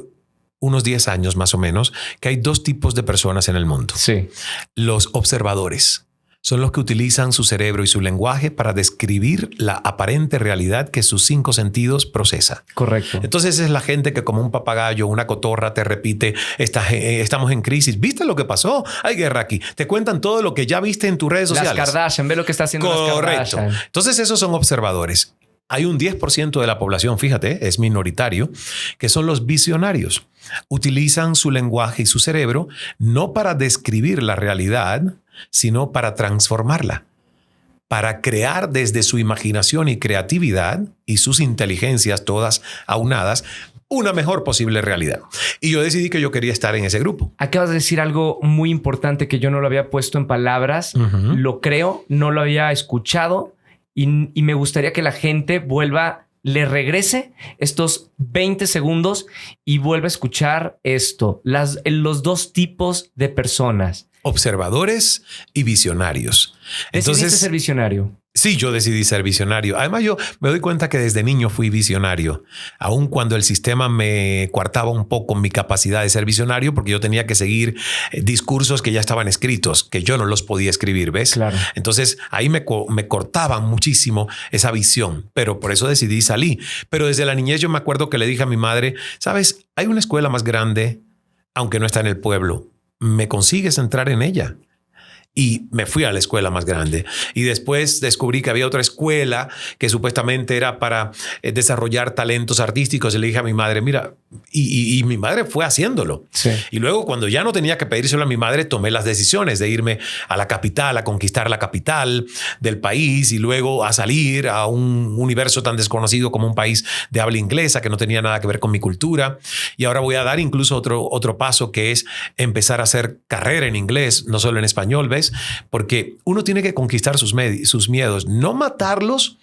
unos 10 años más o menos que hay dos tipos de personas en el mundo. Sí. Los observadores son los que utilizan su cerebro y su lenguaje para describir la aparente realidad que sus 5 sentidos procesa. Correcto. Entonces es la gente que como un papagayo, una cotorra te repite, estamos en crisis. ¿Viste lo que pasó? Hay guerra aquí. Te cuentan todo lo que ya viste en tus redes sociales. Las Kardashian, ve lo que está haciendo las Kardashian. Entonces esos son observadores. Hay un 10% de la población, fíjate, es minoritario, que son los visionarios. Utilizan su lenguaje y su cerebro no para describir la realidad, sino para transformarla, para crear desde su imaginación y creatividad y sus inteligencias todas aunadas una mejor posible realidad. Y yo decidí que yo quería estar en ese grupo. Acabas de decir algo muy importante que yo no lo había puesto en palabras. Lo creo, no lo había escuchado. Y me gustaría que la gente le regrese estos 20 segundos y vuelva a escuchar esto. Los dos tipos de personas. Observadores y visionarios. ¿Decidiste ser visionario? Sí, yo decidí ser visionario. Además, yo me doy cuenta que desde niño fui visionario, aun cuando el sistema me coartaba un poco mi capacidad de ser visionario, porque yo tenía que seguir discursos que ya estaban escritos, que yo no los podía escribir, ¿ves? Claro. Entonces ahí me cortaban muchísimo esa visión, pero por eso decidí salir. Pero desde la niñez yo me acuerdo que le dije a mi madre, ¿sabes? Hay una escuela más grande, aunque no está en el pueblo. ¿Me consigues entrar en ella? Y me fui a la escuela más grande. Y después descubrí que había otra escuela que supuestamente era para desarrollar talentos artísticos. Y le dije a mi madre, mira, y mi madre fue haciéndolo. Sí. Y luego cuando ya no tenía que pedírselo a mi madre, tomé las decisiones de irme a la capital, a conquistar la capital del país y luego a salir a un universo tan desconocido como un país de habla inglesa que no tenía nada que ver con mi cultura. Y ahora voy a dar incluso otro paso, que es empezar a hacer carrera en inglés, no solo en español, ¿ves? Porque uno tiene que conquistar sus miedos, no matarlos,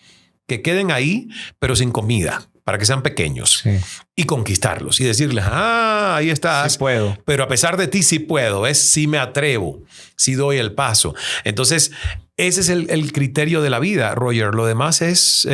que queden ahí, pero sin comida, para que sean pequeños. Sí. Y conquistarlos y decirles, ahí estás. Sí puedo. Pero a pesar de ti, sí puedo, ¿ves? Sí me atrevo, sí doy el paso. Entonces, ese es el criterio de la vida, Roger. Lo demás es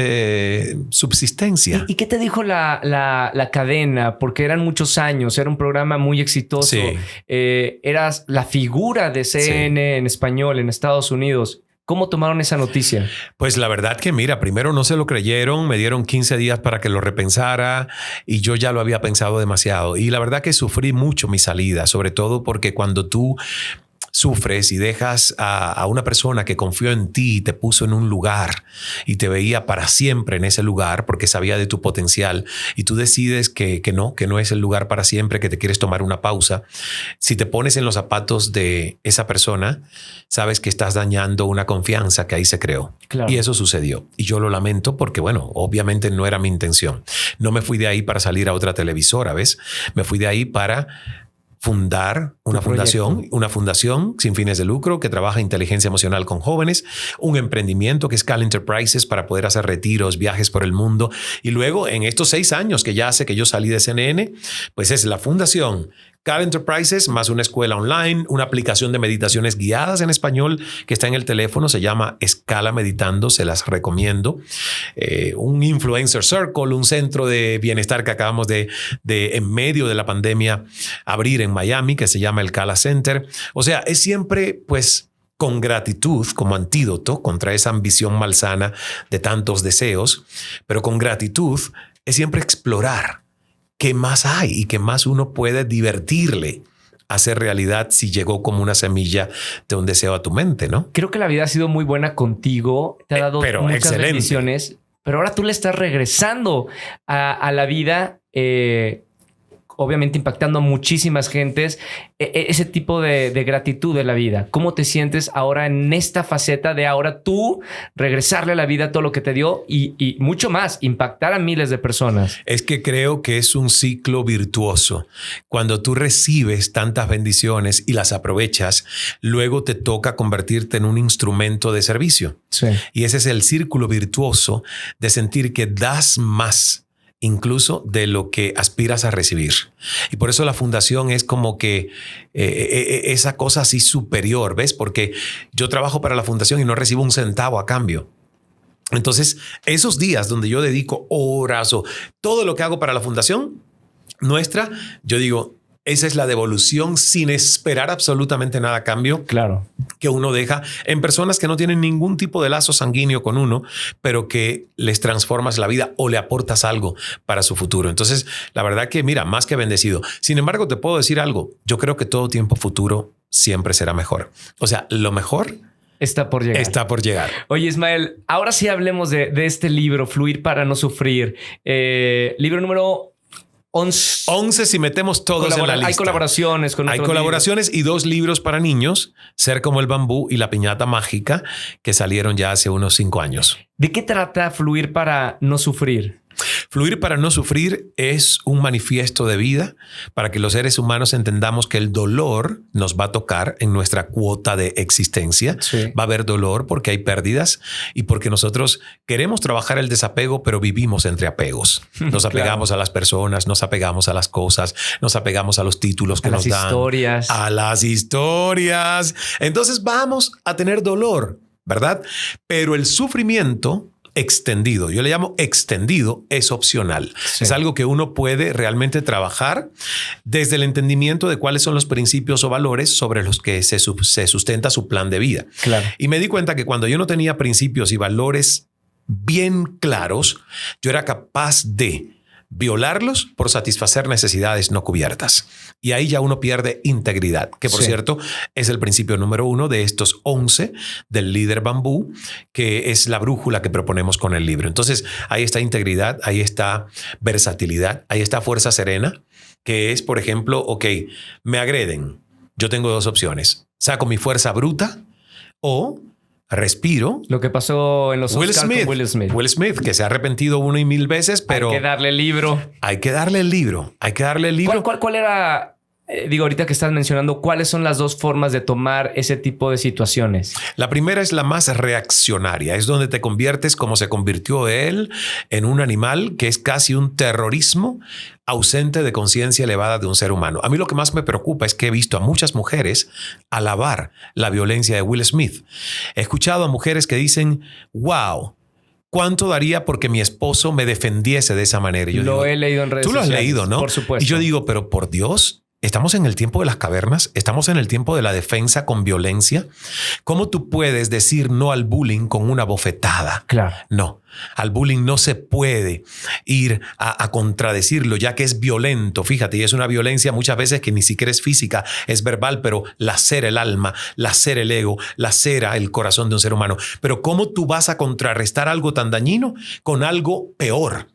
subsistencia. ¿Y qué te dijo la cadena? Porque eran muchos años, era un programa muy exitoso. Sí. Eras la figura de CNN en español en Estados Unidos. ¿Cómo tomaron esa noticia? Pues la verdad que mira, primero no se lo creyeron, me dieron 15 días para que lo repensara y yo ya lo había pensado demasiado. Y la verdad que sufrí mucho mi salida, sobre todo porque cuando tú sufres y dejas a una persona que confió en ti y te puso en un lugar y te veía para siempre en ese lugar porque sabía de tu potencial y tú decides que no es el lugar para siempre, que te quieres tomar una pausa. Si te pones en los zapatos de esa persona, sabes que estás dañando una confianza que ahí se creó. Claro. Y eso sucedió. Y yo lo lamento porque, bueno, obviamente no era mi intención. No me fui de ahí para salir a otra televisora, ¿ves? Me fui de ahí para fundar una fundación sin fines de lucro que trabaja inteligencia emocional con jóvenes, un emprendimiento que es Cal Enterprises para poder hacer retiros, viajes por el mundo. Y luego en estos 6 años que ya hace que yo salí de CNN, pues es la fundación Cal Enterprises más una escuela online, una aplicación de meditaciones guiadas en español que está en el teléfono, se llama Escala Meditando, se las recomiendo. Un Influencer Circle, un centro de bienestar que acabamos de en medio de la pandemia abrir en Miami, que se llama el Cala Center. O sea, es siempre pues con gratitud como antídoto contra esa ambición malsana de tantos deseos, pero con gratitud es siempre explorar qué más hay y qué más uno puede divertirle a hacer realidad si llegó como una semilla de un deseo a tu mente, ¿no? Creo que la vida ha sido muy buena contigo, te ha dado muchas excelente. bendiciones, pero ahora tú le estás regresando a la vida obviamente impactando a muchísimas gentes, ese tipo de gratitud de la vida. ¿Cómo te sientes ahora en esta faceta de ahora tú regresarle a la vida todo lo que te dio y mucho más, impactar a miles de personas? Es que creo que es un ciclo virtuoso. Cuando tú recibes tantas bendiciones y las aprovechas, luego te toca convertirte en un instrumento de servicio. Sí. Y ese es el círculo virtuoso de sentir que das más incluso de lo que aspiras a recibir. Y por eso la fundación es como que esa cosa así superior, ¿ves? Porque yo trabajo para la fundación y no recibo un centavo a cambio. Entonces, esos días donde yo dedico horas o todo lo que hago para la fundación nuestra, yo digo, esa es la devolución sin esperar absolutamente nada a cambio. Claro. Que uno deja en personas que no tienen ningún tipo de lazo sanguíneo con uno, pero que les transformas la vida o le aportas algo para su futuro. Entonces, la verdad que mira, más que bendecido. Sin embargo, te puedo decir algo. Yo creo que todo tiempo futuro siempre será mejor. O sea, lo mejor está por llegar. Está por llegar. Oye, Ismael, ahora sí hablemos de este libro, Fluir para no sufrir. Libro número 11 si metemos todos en la lista. Hay colaboraciones con Hay colaboraciones y 2 libros para niños, Ser como el bambú y La piñata mágica, que salieron ya hace unos 5 años. ¿De qué trata Fluir para no sufrir? Fluir para no sufrir es un manifiesto de vida para que los seres humanos entendamos que el dolor nos va a tocar en nuestra cuota de existencia. Sí. Va a haber dolor porque hay pérdidas y porque nosotros queremos trabajar el desapego, pero vivimos entre apegos. Nos apegamos a las personas, nos apegamos a las cosas, nos apegamos a los títulos que nos dan. A las historias. Entonces vamos a tener dolor, ¿verdad? Pero el sufrimiento extendido, yo le llamo extendido, es opcional. Sí. Es algo que uno puede realmente trabajar desde el entendimiento de cuáles son los principios o valores sobre los que se sustenta su plan de vida. Claro. Y me di cuenta que cuando yo no tenía principios y valores bien claros, yo era capaz de violarlos por satisfacer necesidades no cubiertas. Y ahí ya uno pierde integridad, que por cierto es el principio número 1 de estos 11 del líder bambú, que es la brújula que proponemos con el libro. Entonces ahí está integridad, ahí está versatilidad, ahí está fuerza serena, que es, por ejemplo, ok, me agreden. Yo tengo 2 opciones. Saco mi fuerza bruta o respiro. Lo que pasó en los Oscars con Will Smith. Will Smith, que se ha arrepentido 1 y 1000 veces, pero hay que darle el libro. Hay que darle el libro. Hay que darle el libro. ¿Cuál era? Digo, ahorita que estás mencionando, ¿cuáles son las 2 formas de tomar ese tipo de situaciones? La primera es la más reaccionaria. Es donde te conviertes, como se convirtió él, en un animal que es casi un terrorismo ausente de conciencia elevada de un ser humano. A mí lo que más me preocupa es que he visto a muchas mujeres alabar la violencia de Will Smith. He escuchado a mujeres que dicen, wow, ¿cuánto daría porque mi esposo me defendiese de esa manera? Y yo he leído en redes sociales. Tú lo has leído, ¿no? Por supuesto. Y yo digo, pero por Dios, estamos en el tiempo de las cavernas, estamos en el tiempo de la defensa con violencia. ¿Cómo tú puedes decir no al bullying con una bofetada? Claro. No, al bullying no se puede ir a contradecirlo, ya que es violento. Fíjate, y es una violencia muchas veces que ni siquiera es física, es verbal, pero lacera el alma, lacera el ego, lacera el corazón de un ser humano. Pero ¿cómo tú vas a contrarrestar algo tan dañino con algo peor?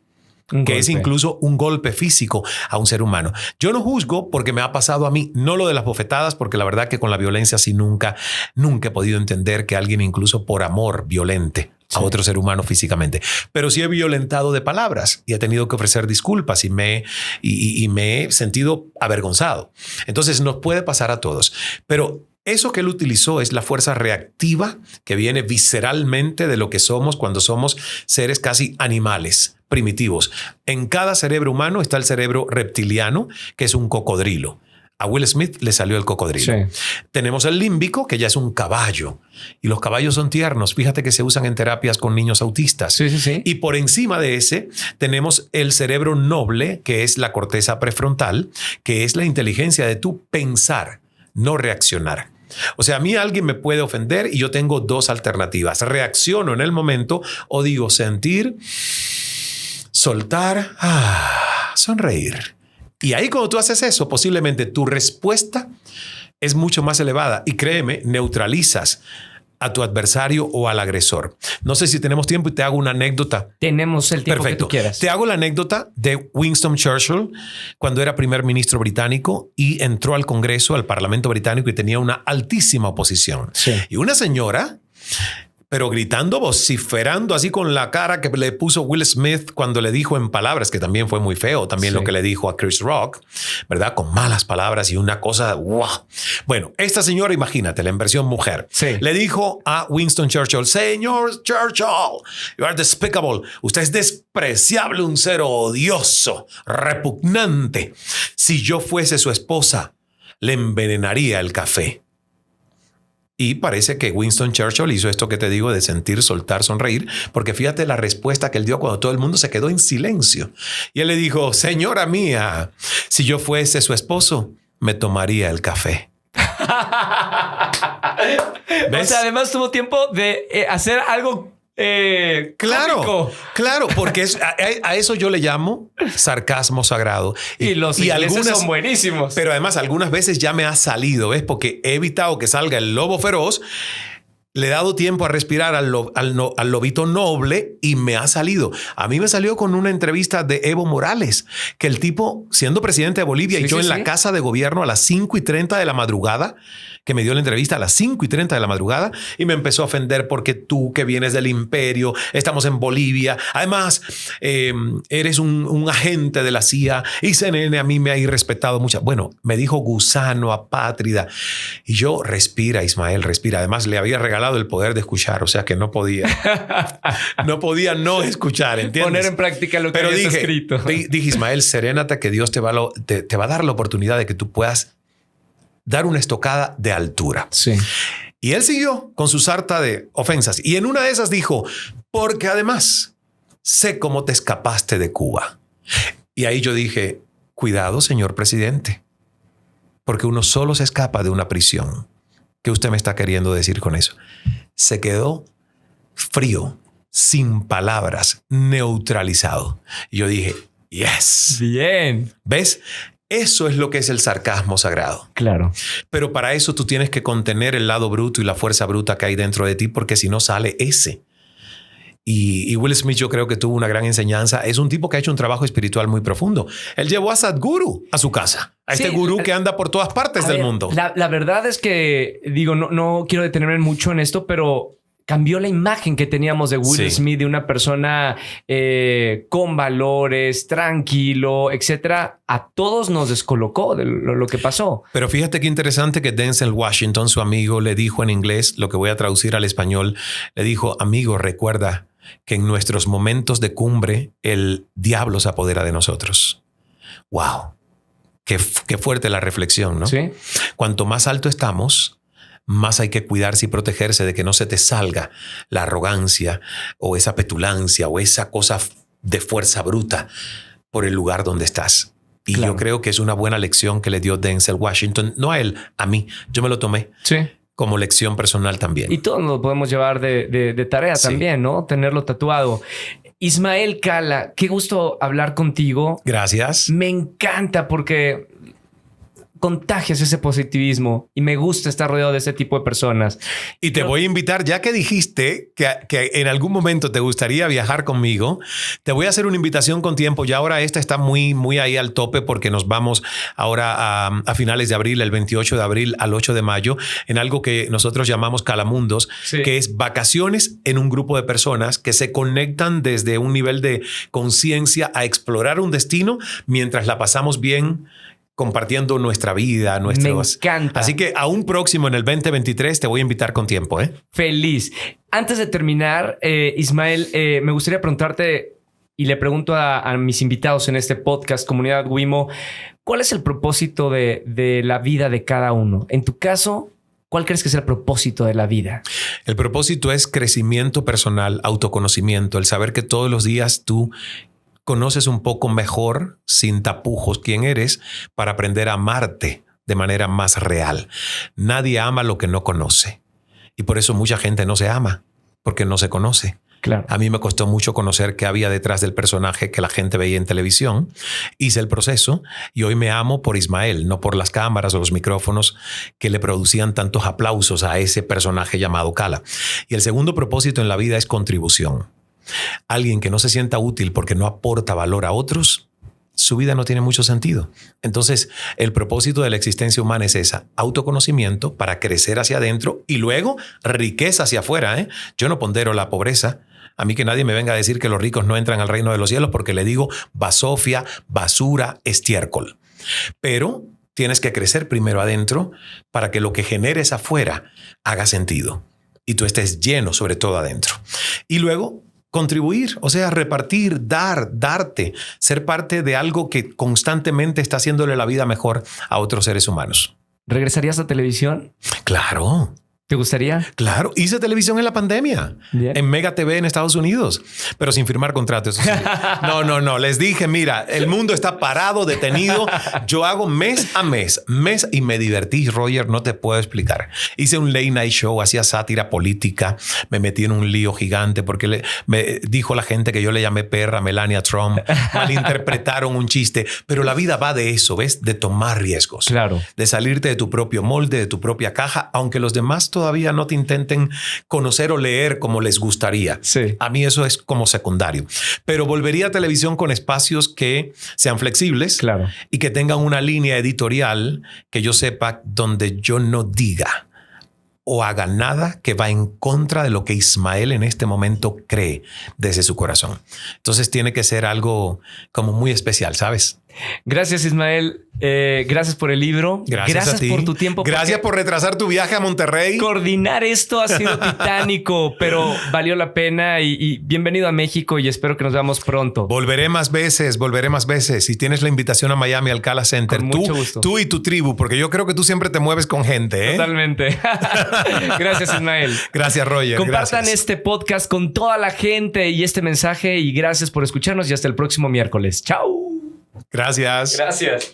Que es incluso un golpe físico a un ser humano. Yo no juzgo porque me ha pasado a mí, no lo de las bofetadas, porque la verdad que con la violencia sí nunca he podido entender que alguien incluso por amor violente a otro ser humano físicamente. Pero sí he violentado de palabras y he tenido que ofrecer disculpas y me he sentido avergonzado. Entonces nos puede pasar a todos. Pero eso que él utilizó es la fuerza reactiva que viene visceralmente de lo que somos cuando somos seres casi animales, primitivos. En cada cerebro humano está el cerebro reptiliano, que es un cocodrilo. A Will Smith le salió el cocodrilo. Sí. Tenemos el límbico, que ya es un caballo. Y los caballos son tiernos. Fíjate que se usan en terapias con niños autistas. Sí. Y por encima de ese tenemos el cerebro noble, que es la corteza prefrontal, que es la inteligencia de tu pensar, no reaccionar. O sea, a mí alguien me puede ofender y yo tengo 2 alternativas. Reacciono en el momento o digo sentir, soltar, sonreír. Y ahí cuando tú haces eso, posiblemente tu respuesta es mucho más elevada y créeme, neutralizas a tu adversario o al agresor. No sé si tenemos tiempo y te hago una anécdota. Tenemos el tiempo Perfecto. que tú quieras. Te hago la anécdota de Winston Churchill cuando era primer ministro británico y entró al Congreso, al Parlamento británico, y tenía una altísima oposición. Sí. Y una señora, pero gritando, vociferando, así con la cara que le puso Will Smith cuando le dijo en palabras, que también fue muy feo, también lo que le dijo a Chris Rock, ¿verdad? Con malas palabras y una cosa, ¡wow! Bueno, esta señora, imagínatela en versión mujer, le dijo a Winston Churchill, señor Churchill, you are despicable. Usted es despreciable, un ser odioso, repugnante. Si yo fuese su esposa, le envenenaría el café. Y parece que Winston Churchill hizo esto que te digo de sentir, soltar, sonreír, porque fíjate la respuesta que él dio cuando todo el mundo se quedó en silencio. Y él le dijo, señora mía, si yo fuese su esposo, me tomaría el café. ¿Ves? O sea, además tuvo tiempo de hacer algo cómico. Claro, porque a eso yo le llamo sarcasmo sagrado. Y los ingleses son buenísimos. Pero además algunas veces ya me ha salido, ¿ves? Porque he evitado que salga el lobo feroz. Le he dado tiempo a respirar al lobito noble y me ha salido. A mí me salió con una entrevista de Evo Morales, que el tipo, siendo presidente de Bolivia, y yo en la casa de gobierno a las 5:30 de la madrugada, que me dio la entrevista a las 5:30 de la madrugada, y me empezó a ofender porque tú, que vienes del imperio, estamos en Bolivia, además eres un agente de la CIA y CNN a mí me ha irrespetado mucho. Bueno, me dijo gusano apátrida y yo, respira Ismael, respira. Además le había regalado el poder de escuchar, o sea que no podía no escuchar, ¿entiendes? Poner en práctica lo que habías escrito. Dije, Ismael, serénate, que Dios te va a dar la oportunidad de que tú puedas dar una estocada de altura. Sí. Y él siguió con su sarta de ofensas. Y en una de esas dijo, porque además sé cómo te escapaste de Cuba. Y ahí yo dije, cuidado, señor presidente, porque uno solo se escapa de una prisión. ¿Qué usted me está queriendo decir con eso? Se quedó frío, sin palabras, neutralizado. Y yo dije, yes. Bien. ¿Ves? Eso es lo que es el sarcasmo sagrado. Claro. Pero para eso tú tienes que contener el lado bruto y la fuerza bruta que hay dentro de ti, porque si no sale ese. Y Will Smith, yo creo que tuvo una gran enseñanza. Es un tipo que ha hecho un trabajo espiritual muy profundo. Él llevó a Sadhguru a su casa, a este gurú que anda por todas partes del mundo. La verdad es que, digo, no quiero detenerme mucho en esto, pero cambió la imagen que teníamos de Will Smith, de una persona con valores, tranquilo, etcétera. A todos nos descolocó de lo que pasó. Pero fíjate qué interesante que Denzel Washington, su amigo, le dijo en inglés, lo que voy a traducir al español, le dijo, amigo, recuerda que en nuestros momentos de cumbre el diablo se apodera de nosotros. ¡Wow! Qué fuerte la reflexión, ¿no? Sí. Cuanto más alto estamos, más hay que cuidarse y protegerse de que no se te salga la arrogancia o esa petulancia o esa cosa de fuerza bruta por el lugar donde estás. Y yo creo que es una buena lección que le dio Denzel Washington, no a él, a mí. Yo me lo tomé. Sí. Como lección personal también. Y todos nos lo podemos llevar de tarea también, ¿no? Tenerlo tatuado. Ismael Cala, qué gusto hablar contigo. Gracias. Me encanta porque contagias ese positivismo y me gusta estar rodeado de ese tipo de personas. Y te voy a invitar, ya que dijiste que en algún momento te gustaría viajar conmigo, te voy a hacer una invitación con tiempo. Ya ahora esta está muy ahí al tope porque nos vamos ahora a finales de abril, el 28 de abril al 8 de mayo, en algo que nosotros llamamos Calamundos, que es vacaciones en un grupo de personas que se conectan desde un nivel de conciencia a explorar un destino mientras la pasamos bien, compartiendo nuestra vida, nuestros... Me encanta. Así que a un próximo en el 2023 te voy a invitar con tiempo, ¿eh? Feliz. Antes de terminar, Ismael, me gustaría preguntarte, y le pregunto a mis invitados en este podcast, Comunidad Wimo, ¿cuál es el propósito de la vida de cada uno? En tu caso, ¿cuál crees que es el propósito de la vida? El propósito es crecimiento personal, autoconocimiento, el saber que todos los días tú conoces un poco mejor, sin tapujos, quién eres, para aprender a amarte de manera más real. Nadie ama lo que no conoce. Y por eso mucha gente no se ama, porque no se conoce. Claro. A mí me costó mucho conocer qué había detrás del personaje que la gente veía en televisión. Hice el proceso y hoy me amo por Ismael, no por las cámaras o los micrófonos que le producían tantos aplausos a ese personaje llamado Cala. Y el segundo propósito en la vida es contribución. Alguien que no se sienta útil porque no aporta valor a otros, su vida no tiene mucho sentido. Entonces, el propósito de la existencia humana es esa: autoconocimiento para crecer hacia adentro y luego riqueza hacia afuera. Yo no pondero la pobreza. A mí que nadie me venga a decir que los ricos no entran al reino de los cielos, porque le digo basofia, basura, estiércol. Pero tienes que crecer primero adentro para que lo que generes afuera haga sentido y tú estés lleno, sobre todo adentro. Y luego contribuir, o sea, repartir, darte, ser parte de algo que constantemente está haciéndole la vida mejor a otros seres humanos. ¿Regresarías a televisión? Claro. ¿Te gustaría? Claro, hice televisión en la pandemia, en Mega TV en Estados Unidos, pero sin firmar contratos. Eso sí. No. Les dije, mira, el mundo está parado, detenido. Yo hago mes a mes, y me divertí, Roger, no te puedo explicar. Hice un late night show, hacía sátira política, me metí en un lío gigante porque me dijo la gente que yo le llamé perra a Melania Trump, malinterpretaron un chiste, pero la vida va de eso, ¿ves? De tomar riesgos. Claro. De salirte de tu propio molde, de tu propia caja, aunque los demás todavía no te intenten conocer o leer como les gustaría. Sí. A mí eso es como secundario. Pero volvería a televisión con espacios que sean flexibles, claro, y que tengan una línea editorial que yo sepa donde yo no diga o haga nada que va en contra de lo que Ismael en este momento cree desde su corazón. Entonces tiene que ser algo como muy especial, ¿sabes? Gracias, Ismael. Gracias por el libro. Gracias a ti. Por tu tiempo. Gracias por retrasar tu viaje a Monterrey. Coordinar esto ha sido titánico, pero valió la pena y bienvenido a México y espero que nos veamos pronto. Volveré más veces. Si tienes la invitación a Miami, al Cala Center, con mucho gusto. Tú y tu tribu, porque yo creo que tú siempre te mueves con gente. Totalmente. Gracias, Ismael. Gracias, Roger. Compartan este podcast con toda la gente y este mensaje y gracias por escucharnos y hasta el próximo miércoles. Chao. Gracias. Gracias.